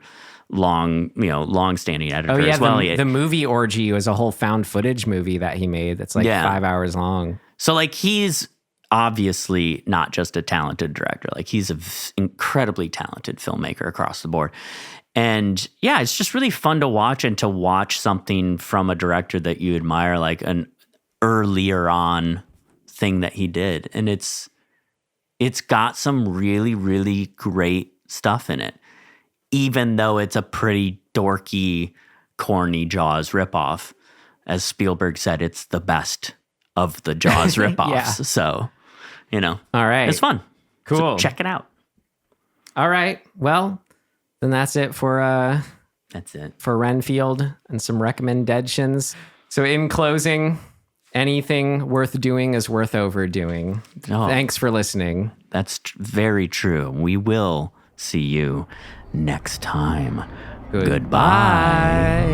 long-standing editor as well. The movie Orgy was a whole found footage movie that he made that's like 5 hours long. So like, he's obviously not just a talented director. Like, he's an incredibly talented filmmaker across the board. And yeah, it's just really fun to watch, and to watch something from a director that you admire, like an earlier on thing that he did. And it's got some really, really great stuff in it, even though it's a pretty dorky, corny Jaws ripoff. As Spielberg said, it's the best of the Jaws ripoffs. Yeah. So, all right. It's fun. Cool. So check it out. All right. Well, then that's it for Renfield and some RecommenDEADtions. So in closing, anything worth doing is worth overdoing. Oh, thanks for listening. That's very true. We will see you next time. Goodbye.